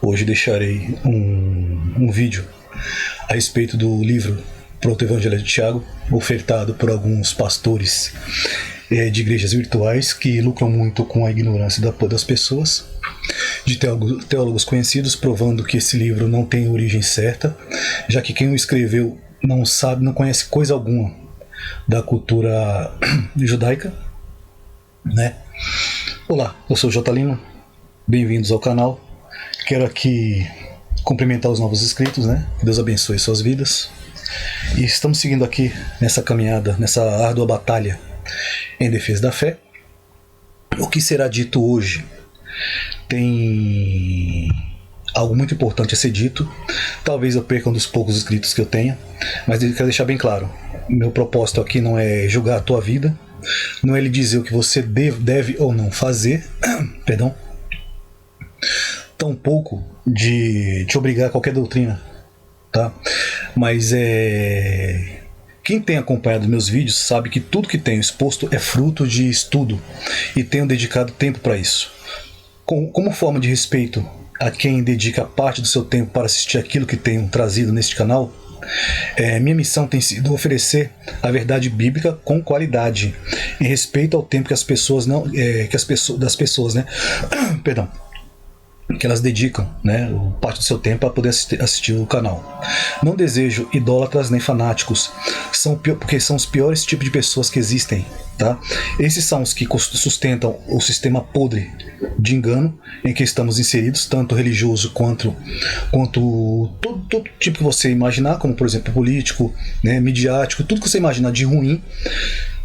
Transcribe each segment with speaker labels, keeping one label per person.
Speaker 1: Hoje deixarei um vídeo a respeito do livro Proto-Evangelho de Tiago, ofertado por alguns pastores de igrejas virtuais que lucram muito com a ignorância das pessoas, de teólogos conhecidos, provando que esse livro não tem origem certa, já que quem o escreveu não sabe, não conhece coisa alguma da cultura judaica, né? Olá, eu sou o J. Lima, bem-vindos ao canal. Quero aqui cumprimentar os novos inscritos, né? Que Deus abençoe suas vidas. E estamos seguindo aqui nessa caminhada, nessa árdua batalha em defesa da fé. O que será dito hoje tem algo muito importante a ser dito. Talvez eu perca um dos poucos inscritos que eu tenha, mas eu quero deixar bem claro: meu propósito aqui não é julgar a tua vida, não é lhe dizer o que você deve ou não fazer, perdão, tampouco de te obrigar a qualquer doutrina, tá? Mas quem tem acompanhado meus vídeos sabe que tudo que tenho exposto é fruto de estudo e tenho dedicado tempo para isso. Como forma de respeito a quem dedica parte do seu tempo para assistir aquilo que tenho trazido neste canal, minha missão tem sido oferecer a verdade bíblica com qualidade, em respeito ao tempo que as pessoas perdão, que elas dedicam, né, parte do seu tempo para poder assistir o canal. Não desejo idólatras nem fanáticos, porque são os piores tipos de pessoas que existem, tá? Esses são os que sustentam o sistema podre de engano em que estamos inseridos, tanto religioso quanto todo tipo que você imaginar, como por exemplo político, né, midiático, tudo que você imaginar de ruim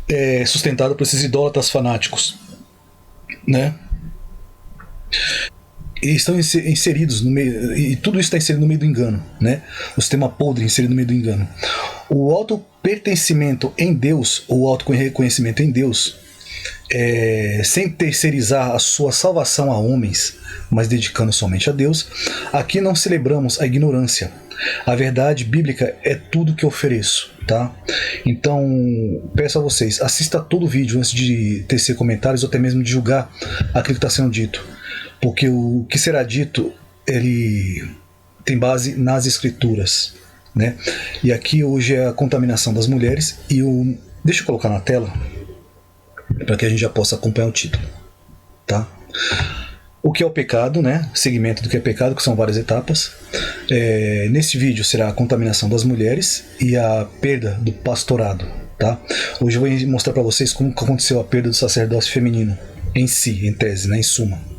Speaker 1: é sustentado por esses idólatras fanáticos, né? E estão inseridos no meio, e tudo isso está inserido no meio do engano, né? O sistema podre inserido no meio do engano. O auto-pertencimento em Deus, ou auto-reconhecimento em Deus, sem terceirizar a sua salvação a homens, mas dedicando somente a Deus, aqui não celebramos a ignorância. A verdade bíblica é tudo que ofereço, tá? Então, peço a vocês, assista todo o vídeo antes de tecer comentários ou até mesmo de julgar aquilo que está sendo dito, porque o que será dito, ele tem base nas escrituras, né? E aqui hoje é a contaminação das mulheres, e deixa eu colocar na tela para que a gente já possa acompanhar o título, tá? O que é o pecado, né? Segmento do que é pecado, que são várias etapas. Nesse vídeo será a contaminação das mulheres e a perda do pastorado, tá? Hoje eu vou mostrar para vocês como aconteceu a perda do sacerdócio feminino em si, em tese, né? Em suma.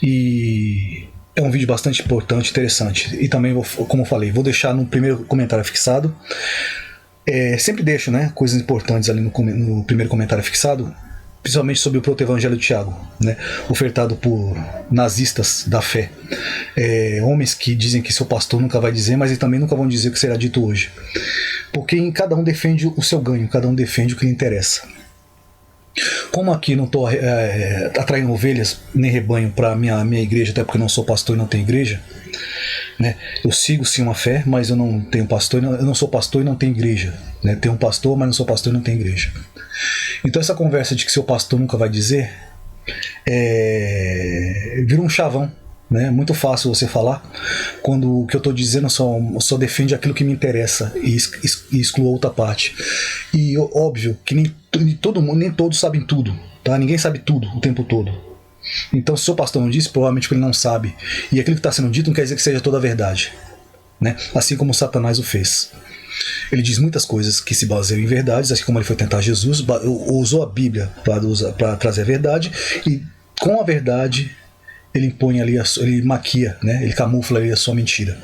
Speaker 1: E é um vídeo bastante importante, interessante. E também, como eu falei, vou deixar no primeiro comentário fixado. Sempre deixo, né, coisas importantes ali no primeiro comentário fixado, principalmente sobre o Proto-Evangelho de Tiago, né, ofertado por nazistas da fé. Homens que dizem que seu pastor nunca vai dizer, mas eles também nunca vão dizer o que será dito hoje. Porque cada um defende o seu ganho, cada um defende o que lhe interessa. Como aqui não estou atraindo ovelhas nem rebanho para a minha igreja, até porque eu não sou pastor e não tenho igreja, né? Eu sigo sim uma fé, mas eu não tenho pastor, eu não sou pastor e não tenho igreja, né? Tenho um pastor, mas não sou pastor e não tenho igreja. Então essa conversa de que seu pastor nunca vai dizer vira um chavão, né? Muito fácil você falar quando o que eu estou dizendo só defende aquilo que me interessa e exclua outra parte. E óbvio que nem todos sabem tudo, tá? Ninguém sabe tudo o tempo todo. Então, se o seu pastor não disse, provavelmente ele não sabe. E aquilo que está sendo dito não quer dizer que seja toda a verdade, né? Assim como Satanás o fez. Ele diz muitas coisas que se baseiam em verdades, assim como ele foi tentar Jesus, usou a Bíblia para trazer a verdade, e com a verdade ele impõe ali, ele maquia, né? Ele camufla ali a sua mentira.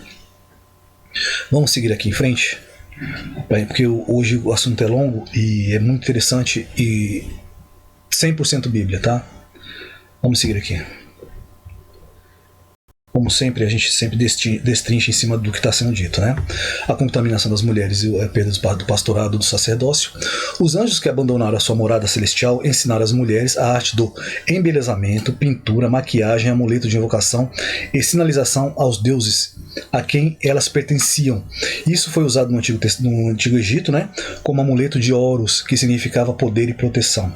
Speaker 1: Vamos seguir aqui em frente, porque hoje o assunto é longo e é muito interessante e 100% Bíblia, tá? Vamos seguir aqui. Como sempre, a gente sempre destrincha em cima do que está sendo dito, né? A contaminação das mulheres e a perda do pastorado, do sacerdócio. Os anjos que abandonaram a sua morada celestial ensinaram às mulheres a arte do embelezamento, pintura, maquiagem, amuleto de invocação e sinalização aos deuses a quem elas pertenciam. Isso foi usado no Antigo Egito, né? Como amuleto de Horus, que significava poder e proteção.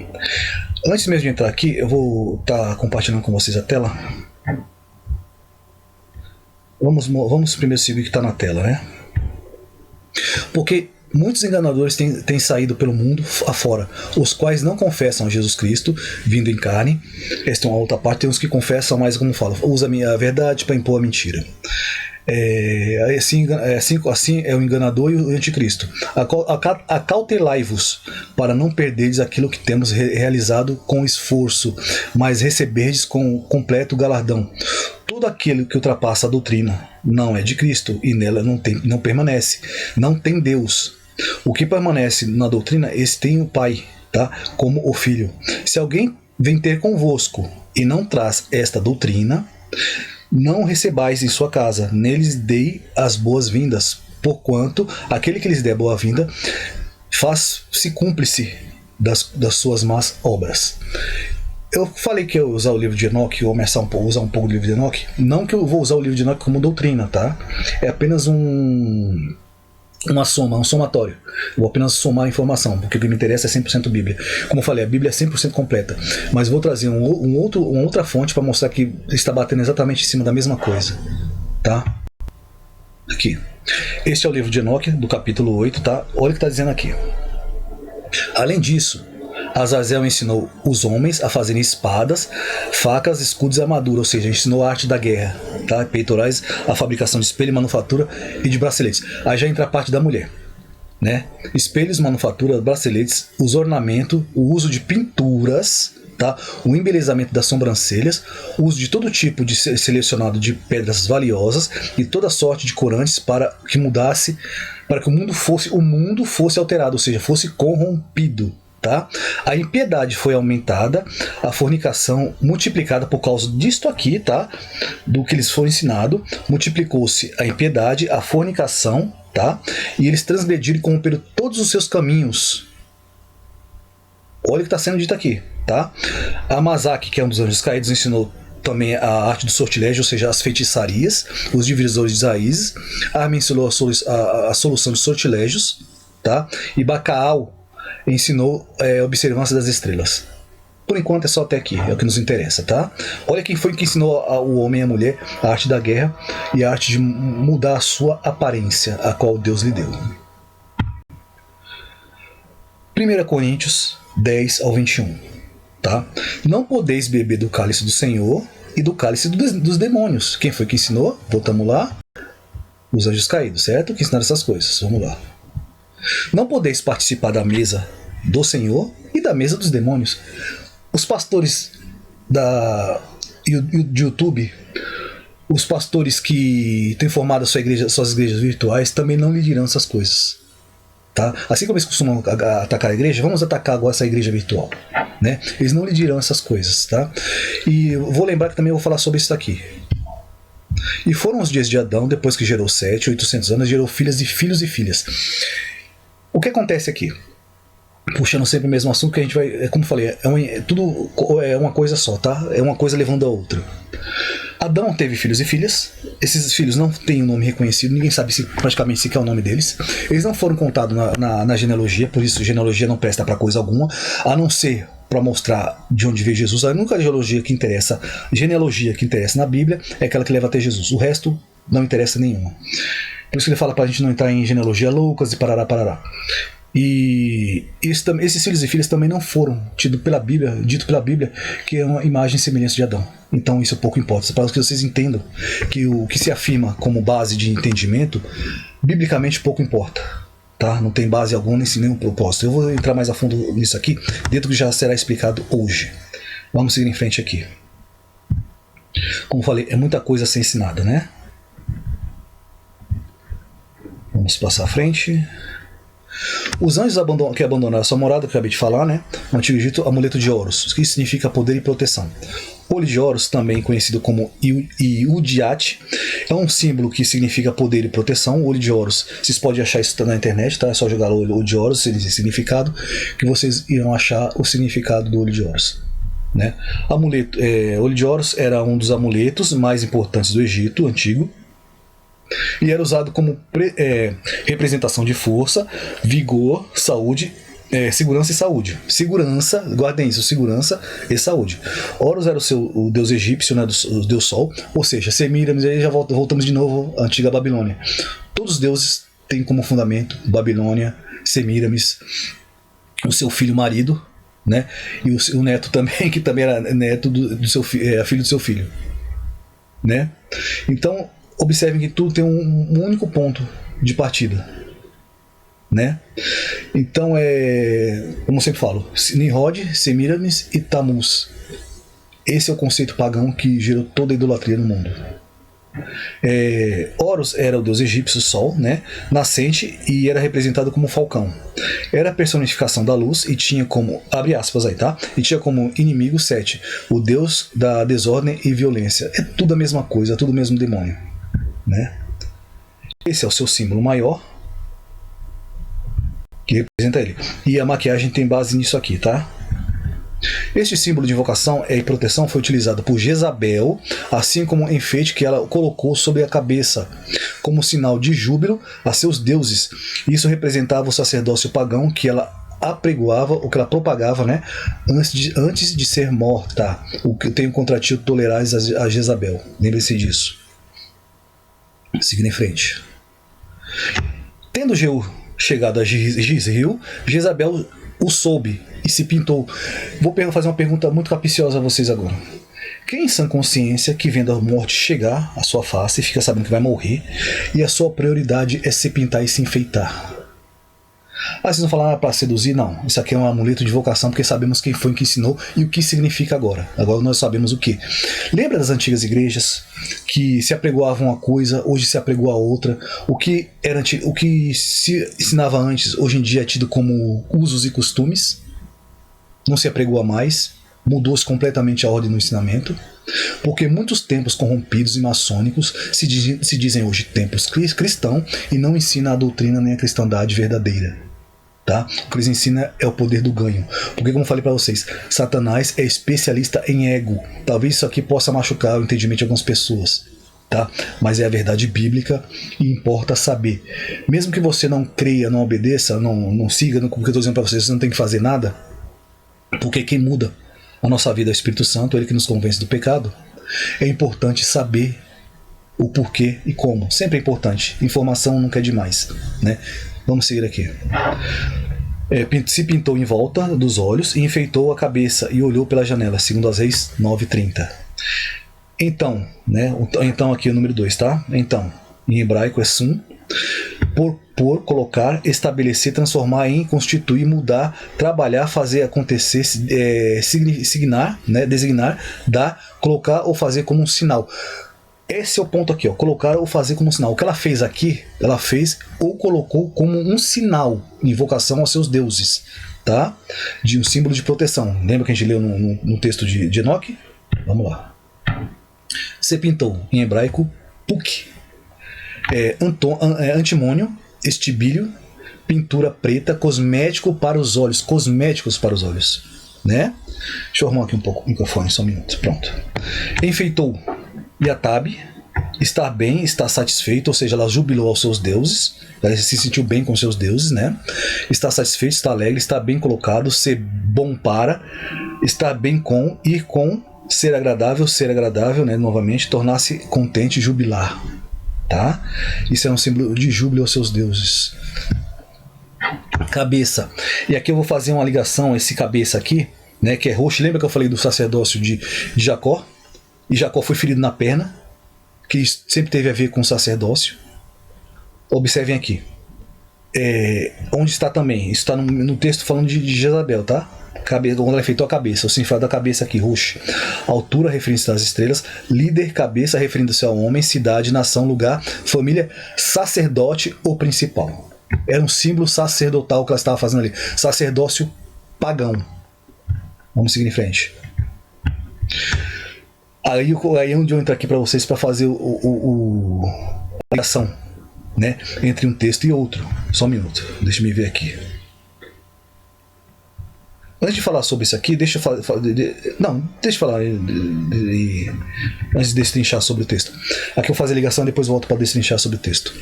Speaker 1: Antes mesmo de entrar aqui, eu vou estar compartilhando com vocês a tela. Vamos primeiro seguir o que está na tela, né? Porque muitos enganadores têm saído pelo mundo afora, os quais não confessam a Jesus Cristo vindo em carne. Esta é uma outra parte. Tem uns que confessam, mas como falo, usa a verdade para impor a mentira. Assim é o enganador e o anticristo. Acautelai-vos para não perderdes aquilo que temos realizado com esforço, mas receberdes com completo galardão. Tudo aquilo que ultrapassa a doutrina não é de Cristo e nela não permanece, não tem Deus. O que permanece na doutrina, esse tem o Pai, tá? Como o Filho. Se alguém vem ter convosco e não traz esta doutrina, não recebais em sua casa, neles dei as boas-vindas, porquanto aquele que lhes der boa-vinda faz-se cúmplice das suas más obras. Eu falei que eu ia usar o livro de Enoque, ou começar usar um pouco do livro de Enoque. Não que eu vou usar o livro de Enoque como doutrina, tá? É apenas um somatório. Eu vou apenas somar a informação, porque o que me interessa é 100% Bíblia. Como eu falei, a Bíblia é 100% completa. Mas vou trazer uma outra fonte para mostrar que está batendo exatamente em cima da mesma coisa. Tá? Aqui. Este é o livro de Enoque, do capítulo 8, tá? Olha o que está dizendo aqui. Além disso, Azazel ensinou os homens a fazerem espadas, facas, escudos e armadura, ou seja, ensinou a arte da guerra, tá? Peitorais, a fabricação de espelho, manufatura e de braceletes. Aí já entra a parte da mulher, né? Espelhos, manufatura, braceletes, os ornamentos, o uso de pinturas, tá? O embelezamento das sobrancelhas, o uso de todo tipo de selecionado de pedras valiosas e toda sorte de corantes para que o mundo fosse alterado, ou seja, fosse corrompido. Tá? A impiedade foi aumentada, a fornicação multiplicada por causa disto aqui, tá? Do que eles foram ensinados, multiplicou-se a impiedade, a fornicação, tá? E eles transgrediram e corromperam todos os seus caminhos. Olha o que está sendo dito aqui, tá? A Mazaki, que é um dos anjos caídos, ensinou também a arte do sortilégio, ou seja, as feitiçarias, os divisores de raízes. Armin ensinou a solução de sortilégios, tá? E Bacaal ensinou a observância das estrelas. Por enquanto é só até aqui, é o que nos interessa, tá? Olha quem foi que ensinou o homem e a mulher a arte da guerra e a arte de mudar a sua aparência, a qual Deus lhe deu. 1 Coríntios 10 ao 21, tá? Não podeis beber do cálice do Senhor e do cálice dos demônios. Quem foi que ensinou? Voltamos lá. Os anjos caídos, certo? Que ensinaram essas coisas. Vamos lá. Não podeis participar da mesa do Senhor e da mesa dos demônios. Os pastores de YouTube, os pastores que têm formado suas igrejas virtuais, também não lhe dirão essas coisas. Tá? Assim como eles costumam atacar a igreja, vamos atacar agora essa igreja virtual. Né? Eles não lhe dirão essas coisas. Tá? E eu vou lembrar que também eu vou falar sobre isso aqui. E foram os dias de Adão, depois que gerou 800 anos, gerou filhas e filhos e filhas. O que acontece aqui? Puxando sempre o mesmo assunto, que a gente vai, como eu falei, tudo é uma coisa só, tá? É uma coisa levando a outra. Adão teve filhos e filhas. Esses filhos não têm um nome reconhecido, ninguém sabe praticamente se é o nome deles. Eles não foram contados na genealogia, por isso genealogia não presta para coisa alguma, a não ser para mostrar de onde veio Jesus. A única genealogia que interessa na Bíblia é aquela que leva até Jesus. O resto não interessa nenhuma. Por isso que ele fala para a gente não entrar em genealogia loucas e parará, parará. E esses filhos e filhas também não foram dito pela Bíblia que é uma imagem e semelhança de Adão. Então isso pouco importa. Para que vocês entendam que o que se afirma como base de entendimento, biblicamente pouco importa. Tá? Não tem base alguma nem nenhum propósito. Eu vou entrar mais a fundo nisso aqui, dentro do que já será explicado hoje. Vamos seguir em frente aqui. Como falei, é muita coisa a ser ensinada, né? Vamos passar à frente. Os anjos que abandonaram a sua morada, que eu acabei de falar, né? No Antigo Egito, amuleto de Horus, que significa poder e proteção. Olho de Horus, também conhecido como Iudiat, é um símbolo que significa poder e proteção. O olho de Horus, vocês podem achar isso na internet, tá? É só jogar o olho de Horus, significado, que vocês irão achar o significado do olho de Horus. Né? Olho de Horus era um dos amuletos mais importantes do Egito antigo. E era usado como representação de força, vigor, saúde segurança e saúde. Segurança, guardem isso, segurança e saúde. Horus era o deus egípcio, né, o deus Sol, ou seja, Semíramis, aí já voltamos de novo à antiga Babilônia. Todos os deuses têm como fundamento Babilônia, Semíramis, o seu filho marido, né, e o neto também, que também era neto do seu filho do seu filho, né? Então, observem que tudo tem um único ponto de partida, né? Então como eu sempre falo, Nimrod, Semíramis e Tammuz. Esse é o conceito pagão que gerou toda a idolatria no mundo. Horus era o deus egípcio Sol, né, nascente, e era representado como falcão. Era a personificação da luz e tinha como, abre aspas aí, tá? E tinha como inimigo Sete, o deus da desordem e violência. É tudo a mesma coisa, é tudo o mesmo demônio, né? Esse é o seu símbolo maior, que representa ele. E a maquiagem tem base nisso aqui, tá? Este símbolo de invocação e proteção foi utilizado por Jezabel, assim como um enfeite que ela colocou sobre a cabeça, como sinal de júbilo a seus deuses. Isso representava o sacerdócio pagão que ela apregoava, ou que ela propagava, né, antes de ser morta. O que tem um contratio tolerais a Jezabel. Lembre-se disso. Seguindo em frente. Tendo Jeú chegado a Jezreel, Jezabel o soube e se pintou. Vou fazer uma pergunta muito capciosa a vocês agora. Quem em sã consciência que vendo a morte chegar à sua face e fica sabendo que vai morrer e a sua prioridade é se pintar e se enfeitar? Vocês vão falar para seduzir? Não, isso aqui é um amuleto de vocação, porque sabemos quem foi que ensinou e o que significa agora. Agora nós sabemos o que. Lembra das antigas igrejas que se apregoavam a coisa, hoje se apregou a outra? O que se ensinava antes, hoje em dia é tido como usos e costumes. Não se apregoa mais, mudou-se completamente a ordem do ensinamento, porque muitos templos corrompidos e maçônicos se dizem hoje templos cristãos e não ensinam a doutrina nem a cristandade verdadeira. Tá? O que eles ensinam é o poder do ganho. Porque, como eu falei para vocês, Satanás é especialista em ego. Talvez isso aqui possa machucar o entendimento de algumas pessoas, tá? Mas é a verdade bíblica e importa saber. Mesmo que você não creia, não obedeça, não siga no que eu estou dizendo para vocês, você não tem que fazer nada, porque quem muda a nossa vida é o Espírito Santo, ele que nos convence do pecado. É importante saber o porquê e como. Sempre é importante. Informação nunca é demais, né? Vamos seguir aqui. Se pintou em volta dos olhos e enfeitou a cabeça e olhou pela janela, segundo as Reis 9:30. Então, né? Então aqui é o número 2, tá? Então, em hebraico é sum. Por colocar, estabelecer, transformar em, constituir, mudar, trabalhar, fazer acontecer, signar, né? Designar, dar, colocar ou fazer como um sinal. Esse é o ponto aqui, ó, colocar ou fazer como um sinal. O que ela fez aqui, ela fez ou colocou como um sinal, invocação aos seus deuses, tá? De um símbolo de proteção. Lembra que a gente leu no texto de Enoque? Vamos lá. Se pintou, em hebraico, puk. Antimônio, estibilho, pintura preta, cosmético para os olhos. Cosméticos para os olhos, né? Deixa eu arrumar aqui um pouco o microfone, só um minuto. Pronto. Enfeitou. Yatab, estar bem, estar satisfeito, ou seja, ela jubilou aos seus deuses, ela se sentiu bem com seus deuses, né? Estar satisfeito, estar alegre, estar bem colocado, ser bom para, estar bem com, ir com, ser agradável, né? Novamente, tornar-se contente, jubilar, tá? Isso é um símbolo de júbilo aos seus deuses. Cabeça. E aqui eu vou fazer uma ligação, esse cabeça aqui, né? Que é roxo. Lembra que eu falei do sacerdócio de Jacó? E Jacó foi ferido na perna, que sempre teve a ver com o sacerdócio. Observem aqui. Onde está também? Isso está no texto falando de Jezabel, tá? Cabeça, onde ela enfeitou a cabeça. O significado da cabeça aqui, roxo. Altura, referindo-se às estrelas. Líder, cabeça, referindo-se ao homem. Cidade, nação, lugar, família, sacerdote ou principal. Era um símbolo sacerdotal que ela estava fazendo ali. Sacerdócio pagão. Vamos seguir em frente. Aí é onde eu entro aqui para vocês para fazer a ligação, né, entre um texto e outro. Só um minuto, deixa eu ver aqui. Antes de falar sobre isso aqui, deixa eu falar. Deixa eu falar. Antes de destrinchar sobre o texto. Aqui eu vou fazer a ligação e depois volto para destrinchar sobre o texto.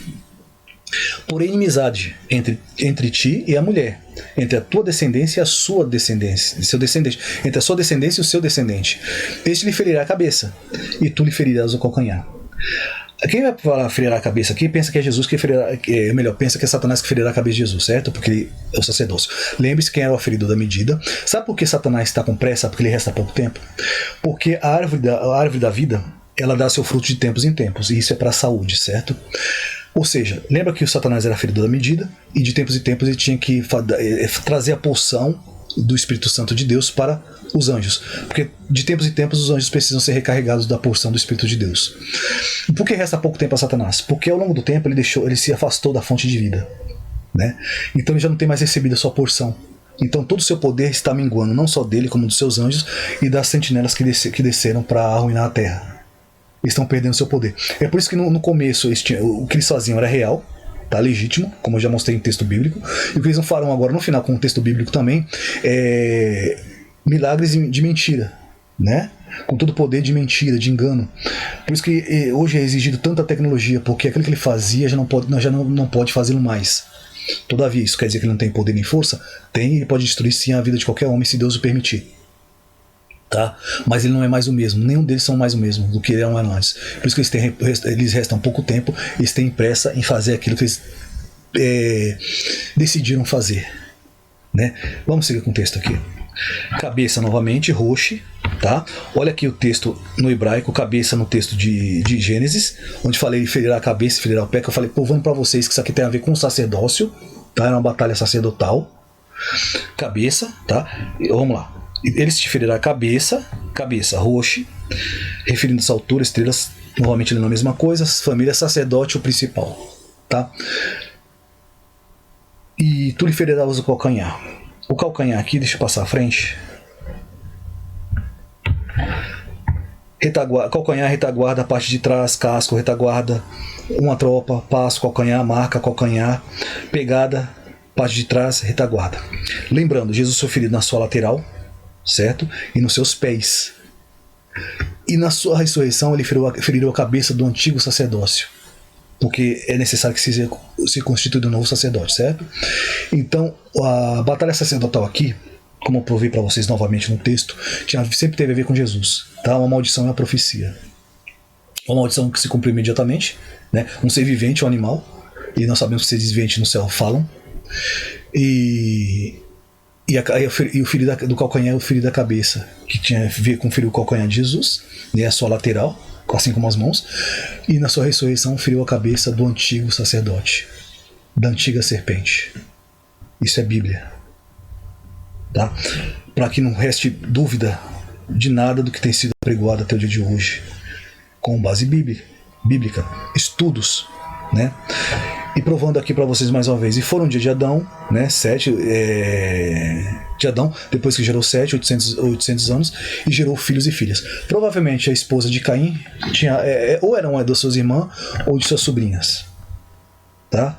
Speaker 1: por inimizade entre ti e a mulher, entre a tua descendência e a sua descendência, seu descendente, entre a sua descendência e o seu descendente. Este lhe ferirá a cabeça, e tu lhe ferirás o calcanhar. Quem vai falar ferirá a cabeça aqui pensa que é Jesus que ferirá, pensa que é Satanás que ferirá a cabeça de Jesus, certo? Porque ele é o sacerdócio. Lembre-se quem era o feridor da medida. Sabe por que Satanás está com pressa? Porque lhe resta pouco tempo. Porque a árvore da vida, ela dá seu fruto de tempos em tempos, e isso é para a saúde, certo? Ou seja, lembra que o Satanás era feridor da medida, e de tempos em tempos ele tinha que trazer a porção do Espírito Santo de Deus para os anjos, porque de tempos em tempos os anjos precisam ser recarregados da porção do Espírito de Deus. E por que resta pouco tempo a Satanás? Porque ao longo do tempo ele se afastou da fonte de vida, né? Então ele já não tem mais recebido a sua porção. Então todo o seu poder está minguando, não só dele, como dos seus anjos e das sentinelas que desceram para arruinar a terra. Eles estão perdendo seu poder. É por isso que no começo o que eles faziam era real, tá, legítimo, como eu já mostrei em texto bíblico, e o que eles não farão agora no final com o texto bíblico também é milagres de mentira, né? Com todo o poder de mentira, de engano. Por isso que hoje é exigido tanta tecnologia, porque aquilo que ele fazia já não pode fazê-lo mais. Todavia, isso quer dizer que ele não tem poder nem força? Tem, ele pode destruir sim a vida de qualquer homem, se Deus o permitir. Tá? Mas ele não é mais o mesmo, nenhum deles são mais o mesmo do que eram antes. Por isso que eles restam pouco tempo, eles têm pressa em fazer aquilo que eles decidiram fazer, né? Vamos seguir com o texto aqui. Cabeça novamente, roche, tá? Olha aqui o texto no hebraico, cabeça no texto de Gênesis, onde falei ferirá a cabeça e ferirá o pé, que eu falei provando para vocês que isso aqui tem a ver com o sacerdócio, tá? É uma batalha sacerdotal. Cabeça, tá? Vamos lá. Eles te ferirá a cabeça, roxe, referindo-se à altura, estrelas, novamente ele não é a mesma coisa, família, sacerdote, o principal, tá? E tu lhe ferirás o calcanhar. O calcanhar aqui, deixa eu passar à frente. Calcanhar, retaguarda, parte de trás, casco, retaguarda, uma tropa, passo, calcanhar, marca, calcanhar, pegada, parte de trás, retaguarda. Lembrando, Jesus foi ferido na sua lateral, certo? E nos seus pés. E na sua ressurreição ele feriu a cabeça do antigo sacerdócio, porque é necessário que se constitua um novo sacerdote, certo? Então a batalha sacerdotal aqui, como eu provei para vocês novamente no texto, sempre teve a ver com Jesus, tá? Uma maldição é uma profecia, uma maldição que se cumpriu imediatamente, né? Um ser vivente, um animal, e nós sabemos que seres viventes no céu falam, e o ferido do calcanhar é o ferido da cabeça, que tinha a ver com ferir o calcanhar de Jesus, né, a sua lateral, assim como as mãos, e na sua ressurreição feriu a cabeça do antigo sacerdote, da antiga serpente. Isso é Bíblia, tá? Para que não reste dúvida de nada do que tem sido pregoado até o dia de hoje, com base bíblica, estudos, né? E provando aqui para vocês mais uma vez. E foram dia de Adão, né? De Adão, depois que gerou 800 anos, e gerou filhos e filhas. Provavelmente a esposa de Caim tinha, ou era uma das suas irmãs ou de suas sobrinhas. Tá?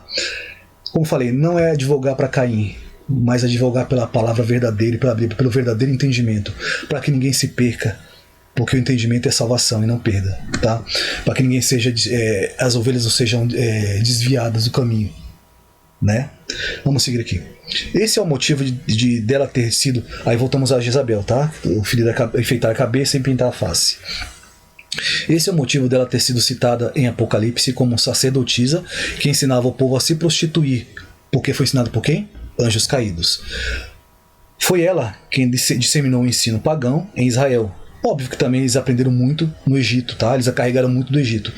Speaker 1: Como falei, não é advogar para Caim, mas advogar pela palavra verdadeira e pelo verdadeiro entendimento, para que ninguém se perca. Porque o entendimento é salvação e não perda, tá? Para que ninguém seja, as ovelhas não sejam desviadas do caminho, né? Vamos seguir aqui. Esse é o motivo dela ter sido. Aí voltamos a Jezabel, tá? O filho enfeitar a cabeça e pintar a face. Esse é o motivo dela ter sido citada em Apocalipse como sacerdotisa que ensinava o povo a se prostituir. Porque foi ensinado por quem? Anjos caídos. Foi ela quem disseminou o ensino pagão em Israel. Óbvio que também eles aprenderam muito no Egito, tá? Eles a carregaram muito do Egito.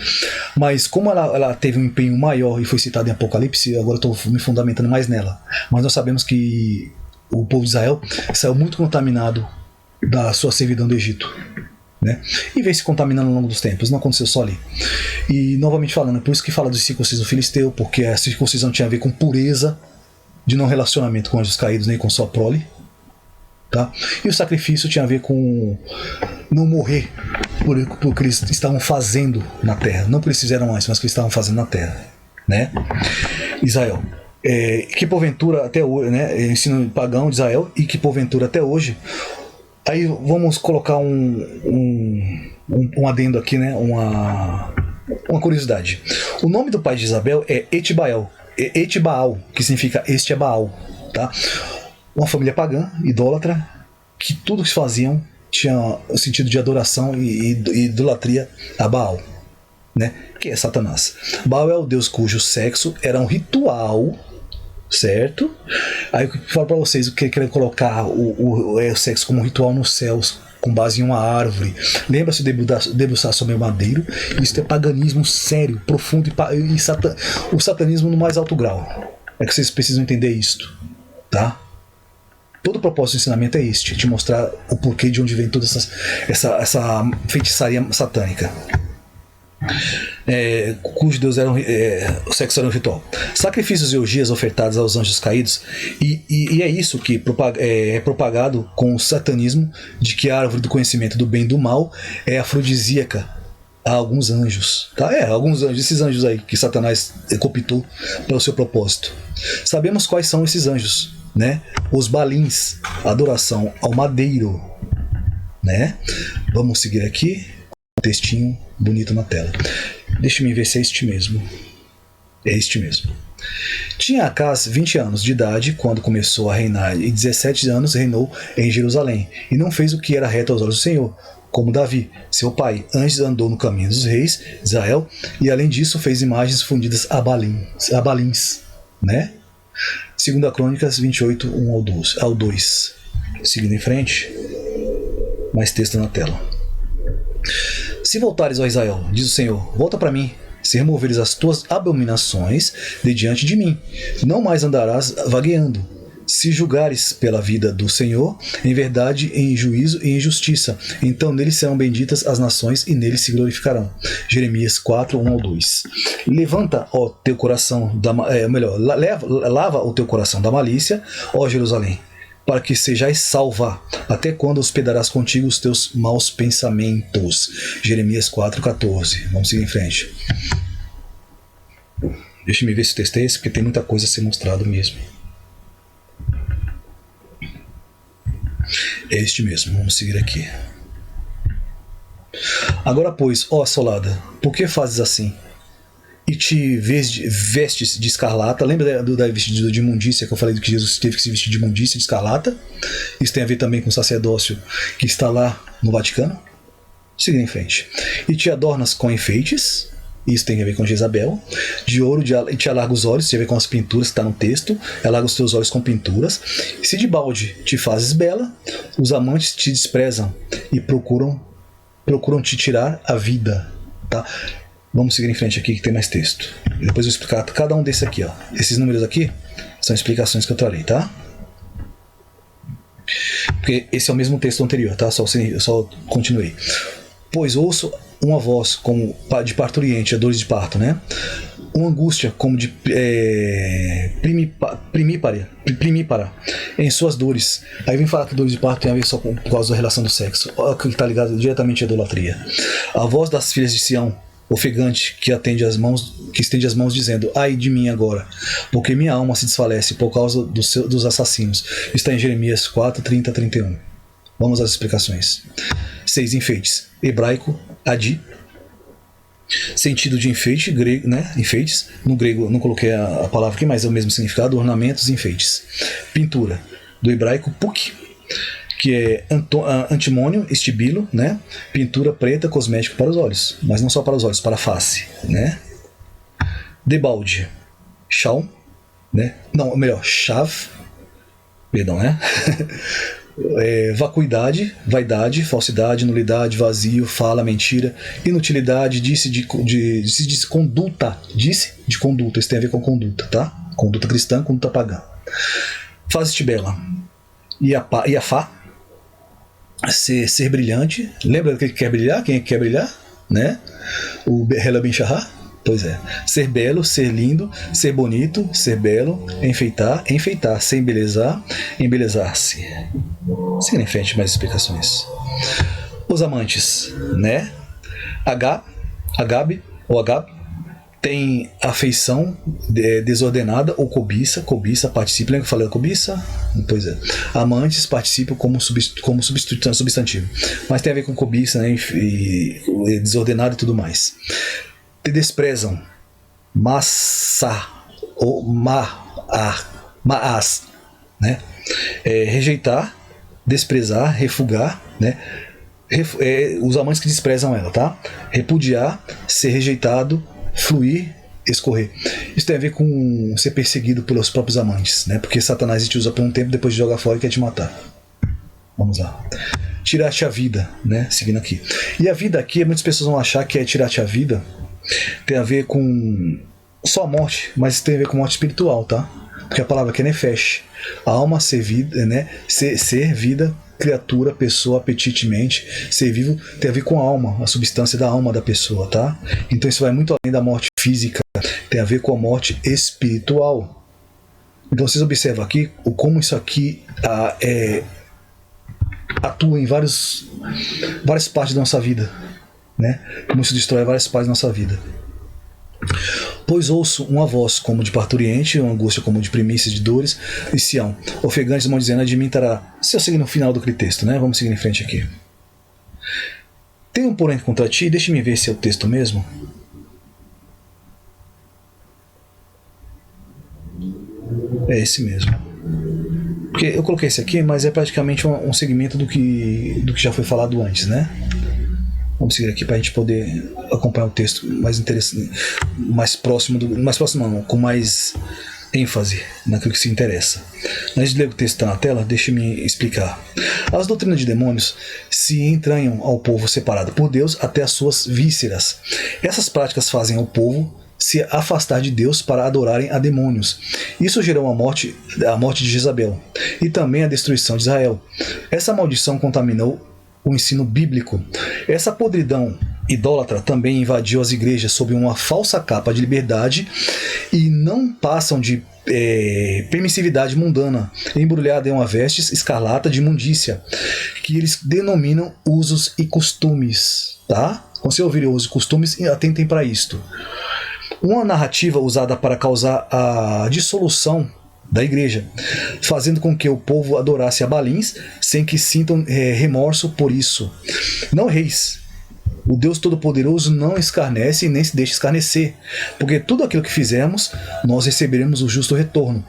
Speaker 1: Mas como ela teve um empenho maior e foi citada em Apocalipse, agora eu estou me fundamentando mais nela. Mas nós sabemos que o povo de Israel saiu muito contaminado da sua servidão do Egito, né? E veio se contaminando ao longo dos tempos, não aconteceu só ali. E novamente falando, por isso que fala do circuncisão filisteu, porque a circuncisão tinha a ver com pureza, de não relacionamento com anjos caídos nem com sua prole. Tá? E o sacrifício tinha a ver com não morrer por que eles estavam fazendo na terra, não porque eles fizeram antes, mas que eles estavam fazendo na terra, né? Israel, que porventura até hoje, né? Ensino pagão de Israel, e que porventura até hoje. Aí vamos colocar um adendo aqui, né? Uma curiosidade. O nome do pai de Isabel é Etibael. Etibaal, que significa este é Baal, tá? Uma família pagã, idólatra, que tudo que faziam tinha o sentido de adoração e idolatria a Baal, né? Que é Satanás. Baal é o deus cujo sexo era um ritual, certo? Aí eu falo para vocês o que ele quer colocar o sexo como um ritual nos céus, com base em uma árvore. Lembra-se de debruçar sobre o madeiro? Isso é paganismo sério, profundo e o satanismo no mais alto grau. É que vocês precisam entender isto, tá? Todo o propósito do ensinamento é este, te mostrar o porquê de onde vem toda essa feitiçaria satânica. Cujo Deus era o sexo era um ritual. Sacrifícios e orgias ofertados aos anjos caídos, e é isso que é propagado com o satanismo, de que a árvore do conhecimento do bem e do mal é afrodisíaca a alguns anjos, tá? Alguns anjos, esses anjos aí que Satanás cooptou para o seu propósito. Sabemos quais são esses anjos, né? Os balins, adoração ao madeiro, né? Vamos seguir aqui, textinho bonito na tela. Deixa-me ver se é este mesmo. É este mesmo. Tinha Acaz 20 anos de idade quando começou a reinar, e 17 anos reinou em Jerusalém, e não fez o que era reto aos olhos do Senhor, como Davi, seu pai. Antes andou no caminho dos reis de Israel, e além disso fez imagens fundidas a balins, né? 2 Crônicas 28, 1 ao 2. Seguindo em frente, mais texto na tela. Se voltares, ó Israel, diz o Senhor, volta para mim, se removeres as tuas abominações de diante de mim, não mais andarás vagueando. Se julgares pela vida do Senhor, em verdade, em juízo e em justiça, então nele serão benditas as nações e nele se glorificarão. Jeremias 4, 1 ao 2. Levanta, ó teu coração, lava o teu coração da malícia, ó Jerusalém, para que sejais salva, até quando hospedarás contigo os teus maus pensamentos. Jeremias 4,14. Vamos seguir em frente. Deixa-me ver se o texto é esse, porque tem muita coisa a ser mostrado mesmo. É este mesmo, vamos seguir aqui. Agora, pois, ó assolada, por que fazes assim? E te vestes de escarlata. Lembra da vestidura de imundícia que eu falei do que Jesus teve que se vestir de imundícia, de escarlata? Isso tem a ver também com o sacerdócio que está lá no Vaticano. Seguindo em frente. E te adornas com enfeites. Isso tem a ver com Jezabel. De ouro e te alarga os olhos. Tem a ver com as pinturas que está no texto. Alarga os teus olhos com pinturas. E se de balde te fazes bela, os amantes te desprezam e procuram te tirar a vida. Tá? Vamos seguir em frente aqui que tem mais texto. E depois eu vou explicar cada um desses aqui. Ó. Esses números aqui são explicações que eu trarei, tá? Porque esse é o mesmo texto anterior, tá? Só continuei. Pois ouço uma voz como de parturiente, a dores de parto, né? Uma angústia como de primípara em suas dores. Aí vem falar que dores de parto tem a ver só por causa da relação do sexo. Olha que está ligado diretamente à idolatria. A voz das filhas de Sião, ofegante, que estende as mãos dizendo, ai de mim agora, porque minha alma se desfalece por causa dos assassinos. Está em Jeremias 4, 30 a 31. Vamos às explicações. 6 enfeites. Hebraico, adi. Sentido de enfeite, grego, né? Enfeites. No grego, não coloquei a palavra aqui, mas é o mesmo significado. Ornamentos, enfeites. Pintura. Do hebraico, puk, que é antimônio, estibilo, né? Pintura preta, cosmético para os olhos. Mas não só para os olhos, para a face, né? Debalde. Shaum, né? Não, melhor, chav. Perdão, né? Vacuidade, vaidade, falsidade, nulidade, vazio, fala, mentira, inutilidade, disse de conduta, isso tem a ver com conduta, tá? Conduta cristã, conduta pagã. Faz-te bela. E a fá, ser brilhante. Lembra que quer brilhar? Quem é que quer brilhar? Né? O Hela Ben Shahar. Pois é. Ser belo, ser lindo, ser bonito, ser belo, enfeitar, se embelezar, embelezar-se. Seguindo em frente, mais explicações. Os amantes, né? Agab, tem afeição desordenada ou cobiça participa. Lembra que eu falei da cobiça? Pois é. Amantes participam como substantivo. Mas tem a ver com cobiça, né? E desordenado e tudo mais. Te desprezam. Massa. ou ma'as, né? Rejeitar, desprezar, refugar, né? Os amantes que desprezam ela, tá? Repudiar, ser rejeitado, fluir, escorrer. Isso tem a ver com ser perseguido pelos próprios amantes, né? Porque Satanás te usa por um tempo, depois de jogar fora e quer te matar. Vamos lá. Tirar-te a vida, né? Seguindo aqui. E a vida aqui, muitas pessoas vão achar que é tirar-te a vida, tem a ver com só a morte, mas tem a ver com morte espiritual, tá? Porque a palavra aqui é nefesh. A alma, ser vida, né? Ser vida, criatura, pessoa, apetite, mente, ser vivo, tem a ver com a alma, a substância da alma da pessoa, tá? Então isso vai muito além da morte física, tem a ver com a morte espiritual. Então vocês observam aqui como isso aqui atua em várias partes da nossa vida, né? Como isso destrói várias partes da nossa vida. Pois ouço uma voz como de parturiente, uma angústia como de primícias de dores, e Sião, ofegantes vão dizendo, de mim trará. Se eu seguir no final do texto, né? Vamos seguir em frente aqui. Tenho um porém contra ti, deixe-me ver se é o texto mesmo. É esse mesmo. Porque eu coloquei esse aqui, mas é praticamente um segmento do que já foi falado antes, né? Vamos seguir aqui para a gente poder acompanhar o texto mais interessante, mais próximo não, com mais ênfase naquilo que se interessa. Antes de ler o texto que está na tela, deixe-me explicar. As doutrinas de demônios se entranham ao povo separado por Deus até as suas vísceras. Essas práticas fazem ao povo se afastar de Deus para adorarem a demônios. Isso gerou a morte de Jezabel e também a destruição de Israel. Essa maldição contaminou o ensino bíblico. Essa podridão idólatra também invadiu as igrejas sob uma falsa capa de liberdade e não passam de permissividade mundana, embrulhada em uma veste escarlata de imundícia, que eles denominam usos e costumes. Tá? Quando você ouvir usos e costumes, atentem para isto. Uma narrativa usada para causar a dissolução da igreja, fazendo com que o povo adorasse a Balins sem que sintam remorso por isso. Não reis. O Deus Todo-Poderoso não escarnece e nem se deixa escarnecer, porque tudo aquilo que fizermos, nós receberemos o justo retorno.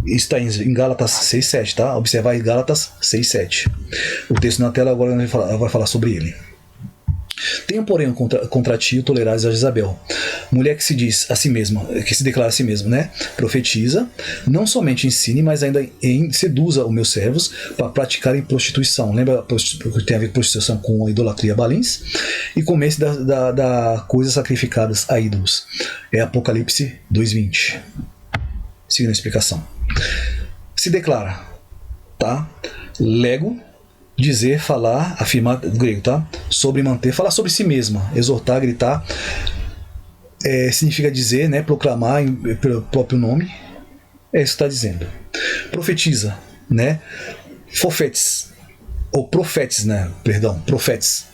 Speaker 1: Isso está em Gálatas 6,7, tá? Observar em Gálatas 6,7. O texto na tela agora vai falar sobre ele. Tenho, porém, contra ti o tolerares a Jezabel, mulher que se diz a si mesma, que se declara a si mesma, né? Profetiza, não somente ensine, mas ainda seduza os meus servos para praticarem prostituição. Lembra que tem a ver com prostituição com a idolatria balins? E comece da coisas sacrificadas a ídolos. É Apocalipse 2:20. Seguindo a explicação. Se declara, tá? Lego, dizer, falar, afirmar, do grego, tá? Sobre manter, falar sobre si mesma, exortar, gritar, significa dizer, né? Proclamar pelo próprio nome, é isso que está dizendo. Profetiza, né? Profetes, ou profetes, né? Perdão, profetes.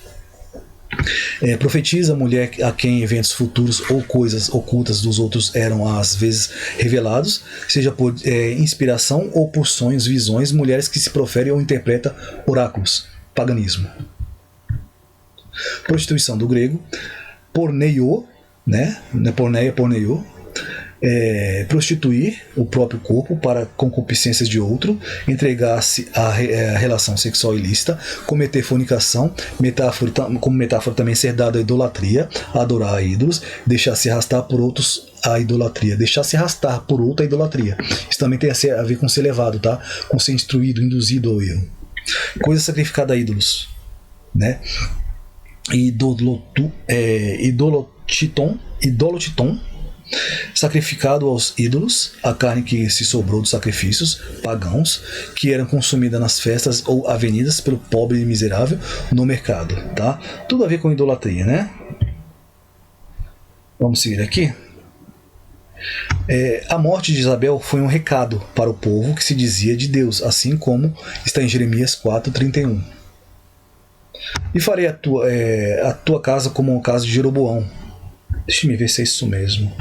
Speaker 1: Profetiza, mulher a quem eventos futuros ou coisas ocultas dos outros eram às vezes revelados, seja por inspiração ou por sonhos, visões, mulheres que se proferem ou interpretam oráculos, paganismo. Prostituição do grego, porneio, né? Porneia, porneio. Prostituir o próprio corpo para concupiscências de outro, entregar-se à relação sexual ilícita, cometer fornicação, como metáfora também ser dado à idolatria, adorar a ídolos, deixar-se arrastar por outros a idolatria, deixar-se arrastar por outra a idolatria. Isso também tem a ver com ser levado, tá? Com ser instruído, ao erro. Coisa sacrificada a ídolos, né? Idolotiton, sacrificado aos ídolos, a carne que se sobrou dos sacrifícios pagãos, que eram consumidas nas festas ou avenidas pelo pobre e miserável no mercado, tá? Tudo a ver com idolatria, né? Vamos seguir aqui. A morte de Jezabel foi um recado para o povo que se dizia de Deus, assim como está em Jeremias 4:31. E farei a tua casa como a casa de Jeroboão. Deixa-me ver se é isso mesmo.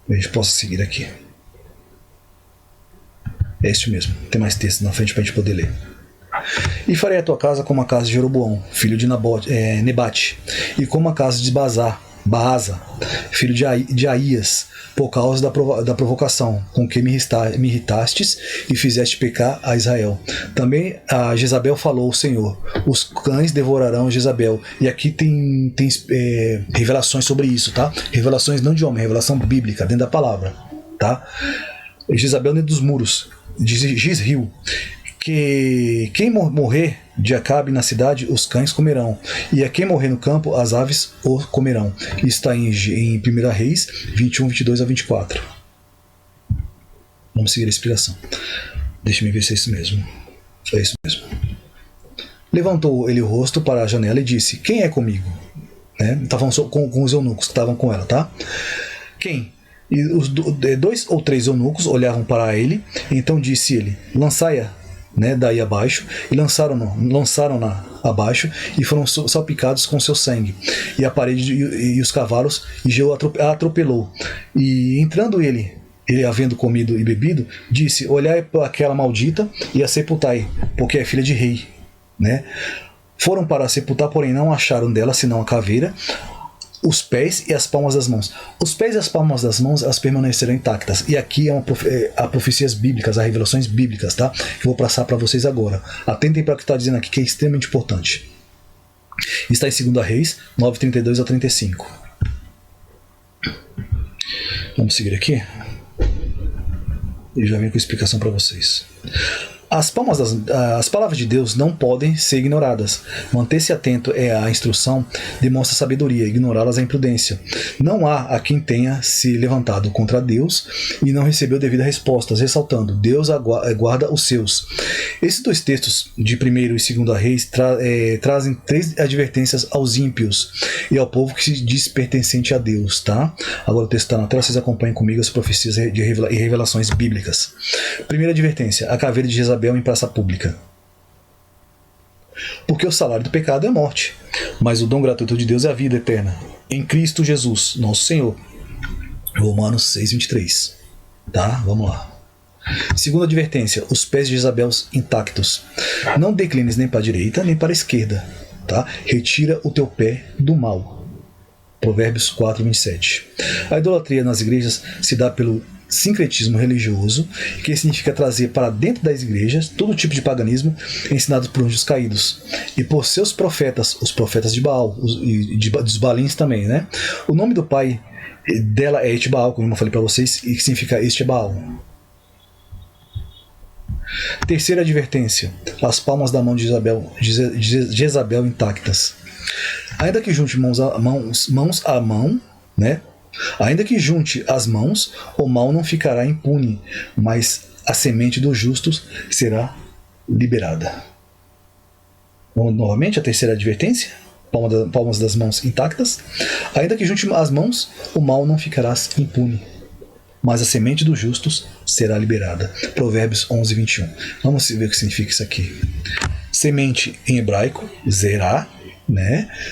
Speaker 1: A gente possa seguir aqui. É isso mesmo. Tem mais texto na frente para a gente poder ler. E farei a tua casa como a casa de Jeroboão, filho de Nebate, e como a casa de Bazar, Baasa, filho de Aías, por causa da provocação com que me irritastes e fizeste pecar a Israel. Também a Jezabel falou o Senhor: os cães devorarão Jezabel. E aqui tem revelações sobre isso, tá? Revelações não de homem, revelação bíblica, dentro da palavra, tá? Jezabel dentro dos muros, diz Gisril, que quem morrer de Acabe na cidade, os cães comerão, e a quem morrer no campo, as aves o comerão. Isso está em 1 Reis 21, 22 a 24. Vamos seguir a explicação. Deixa-me ver se é isso mesmo. É isso mesmo. Levantou ele o rosto para a janela e disse: quem é comigo? Estavam com os eunucos que estavam com ela, tá? Quem? E os 2 ou 3 eunucos olhavam para ele, então disse ele: lançai-a daí abaixo, e lançaram-na abaixo, e foram salpicados com seu sangue, e a parede e os cavalos, e Jeú a atropelou. E entrando ele havendo comido e bebido, disse: olhai para aquela maldita e a sepultai, porque é filha de rei. Foram para a sepultar, porém não acharam dela senão a caveira, os pés e as palmas das mãos. Os pés e as palmas das mãos, elas permanecerão intactas. E aqui há profecias bíblicas, há revelações bíblicas, tá? Que eu vou passar para vocês agora. Atentem para o que está dizendo aqui, que é extremamente importante. Está em 2 Reis 9, 32 a 35. Vamos seguir aqui. E já venho com explicação para vocês. As palavras de Deus não podem ser ignoradas. Manter-se atento à instrução demonstra sabedoria, ignorá-las é imprudência. Não há a quem tenha se levantado contra Deus e não recebeu devida resposta, ressaltando: Deus guarda os seus. Esses 2 textos de 1 e 2 Reis trazem 3 advertências aos ímpios e ao povo que se diz pertencente a Deus, tá? Agora o texto está na tela, vocês acompanhem comigo as profecias e revelações bíblicas. Primeira advertência: a caveira de Jezabel em praça pública. Porque o salário do pecado é a morte, mas o dom gratuito de Deus é a vida eterna em Cristo Jesus, nosso Senhor. Romanos 6:23. Tá? Vamos lá. Segunda advertência: os pés de Jezabel intactos. Não declines nem para a direita nem para a esquerda, tá? Retira o teu pé do mal. Provérbios 4:27. A idolatria nas igrejas se dá pelo sincretismo religioso, que significa trazer para dentro das igrejas todo tipo de paganismo ensinado por anjos caídos, e por seus profetas, os profetas de Baal, e dos Balins também, O nome do pai dela é Etbaal, como eu falei para vocês, e que significa este é Baal. Terceira advertência: as palmas da mão de Jezabel intactas. Ainda que junte mãos à mão, ainda que junte as mãos, o mal não ficará impune, mas a semente dos justos será liberada. Vamos novamente a terceira advertência: palmas das mãos intactas. Ainda que junte as mãos, o mal não ficará impune, mas a semente dos justos será liberada. Provérbios 11:21. Vamos ver o que significa isso aqui. Semente em hebraico, zerá,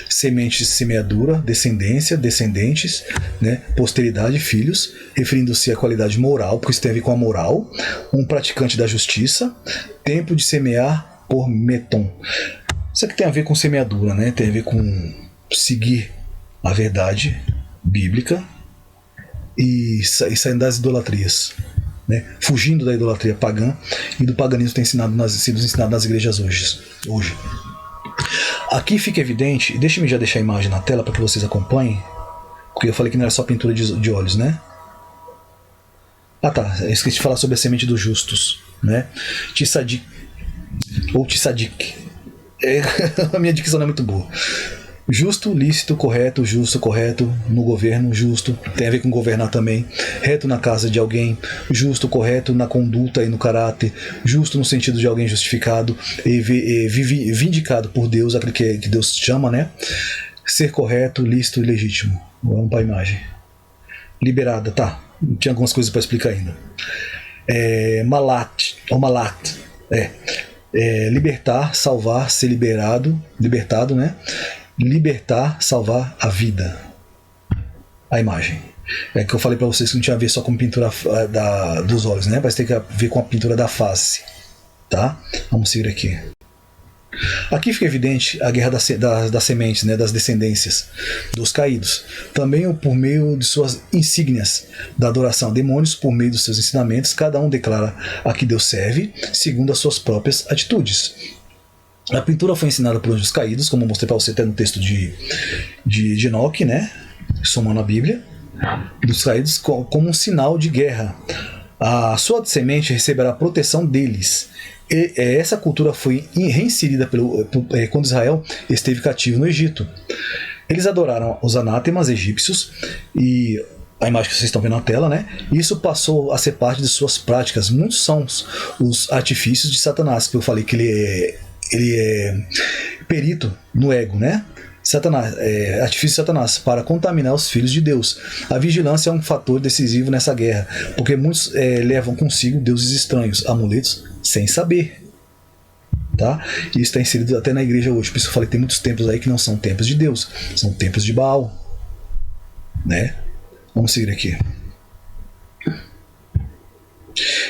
Speaker 1: semente de semeadura, descendência, descendentes, posteridade, filhos, referindo-se à qualidade moral, porque isso tem a ver com a moral, um praticante da justiça, tempo de semear por meton. Isso aqui tem a ver com semeadura, tem a ver com seguir a verdade bíblica e saindo das idolatrias, fugindo da idolatria pagã e do paganismo que tem sido ensinado nas igrejas hoje. Aqui fica evidente, deixa-me já deixar a imagem na tela para que vocês acompanhem, porque eu falei que não era só pintura de olhos, Ah tá, eu esqueci de falar sobre a semente dos justos, Tissadik, ou Tissadik. A minha dicção não é muito boa. Justo, lícito, correto, justo, correto, no governo, justo, tem a ver com governar também, reto na casa de alguém, justo, correto na conduta e no caráter, justo no sentido de alguém justificado e vindicado por Deus, aquele que Deus chama, ser correto, lícito e legítimo. Vamos para a imagem. Liberada, tá, tinha algumas coisas para explicar ainda. Malat, libertar, salvar, ser libertado, libertar, salvar a vida. A imagem. É que eu falei para vocês que não tinha a ver só com pintura dos olhos, mas tem que ver com a pintura da face. Tá? Vamos seguir aqui. Aqui fica evidente a guerra das sementes, né, das descendências dos caídos. Também por meio de suas insígnias da adoração a demônios, por meio dos seus ensinamentos, cada um declara a que Deus serve, segundo as suas próprias atitudes. A pintura foi ensinada por anjos caídos, como eu mostrei para você até no texto de Enoque, né, somando a Bíblia, dos caídos como um sinal de guerra. A sua semente receberá a proteção deles. Essa cultura foi reinserida quando Israel esteve cativo no Egito. Eles adoraram os anátemas egípcios e a imagem que vocês estão vendo na tela, né? Isso passou a ser parte de suas práticas. Muitos são os artifícios de Satanás, que eu falei que ele é perito no ego, né? Artifício de Satanás para contaminar os filhos de Deus. A vigilância é um fator decisivo nessa guerra, porque muitos levam consigo deuses estranhos, amuletos, sem saber. Tá? Isso está inserido até na igreja hoje. Por isso eu falei que tem muitos templos aí que não são templos de Deus, são templos de Baal, né? Vamos seguir aqui.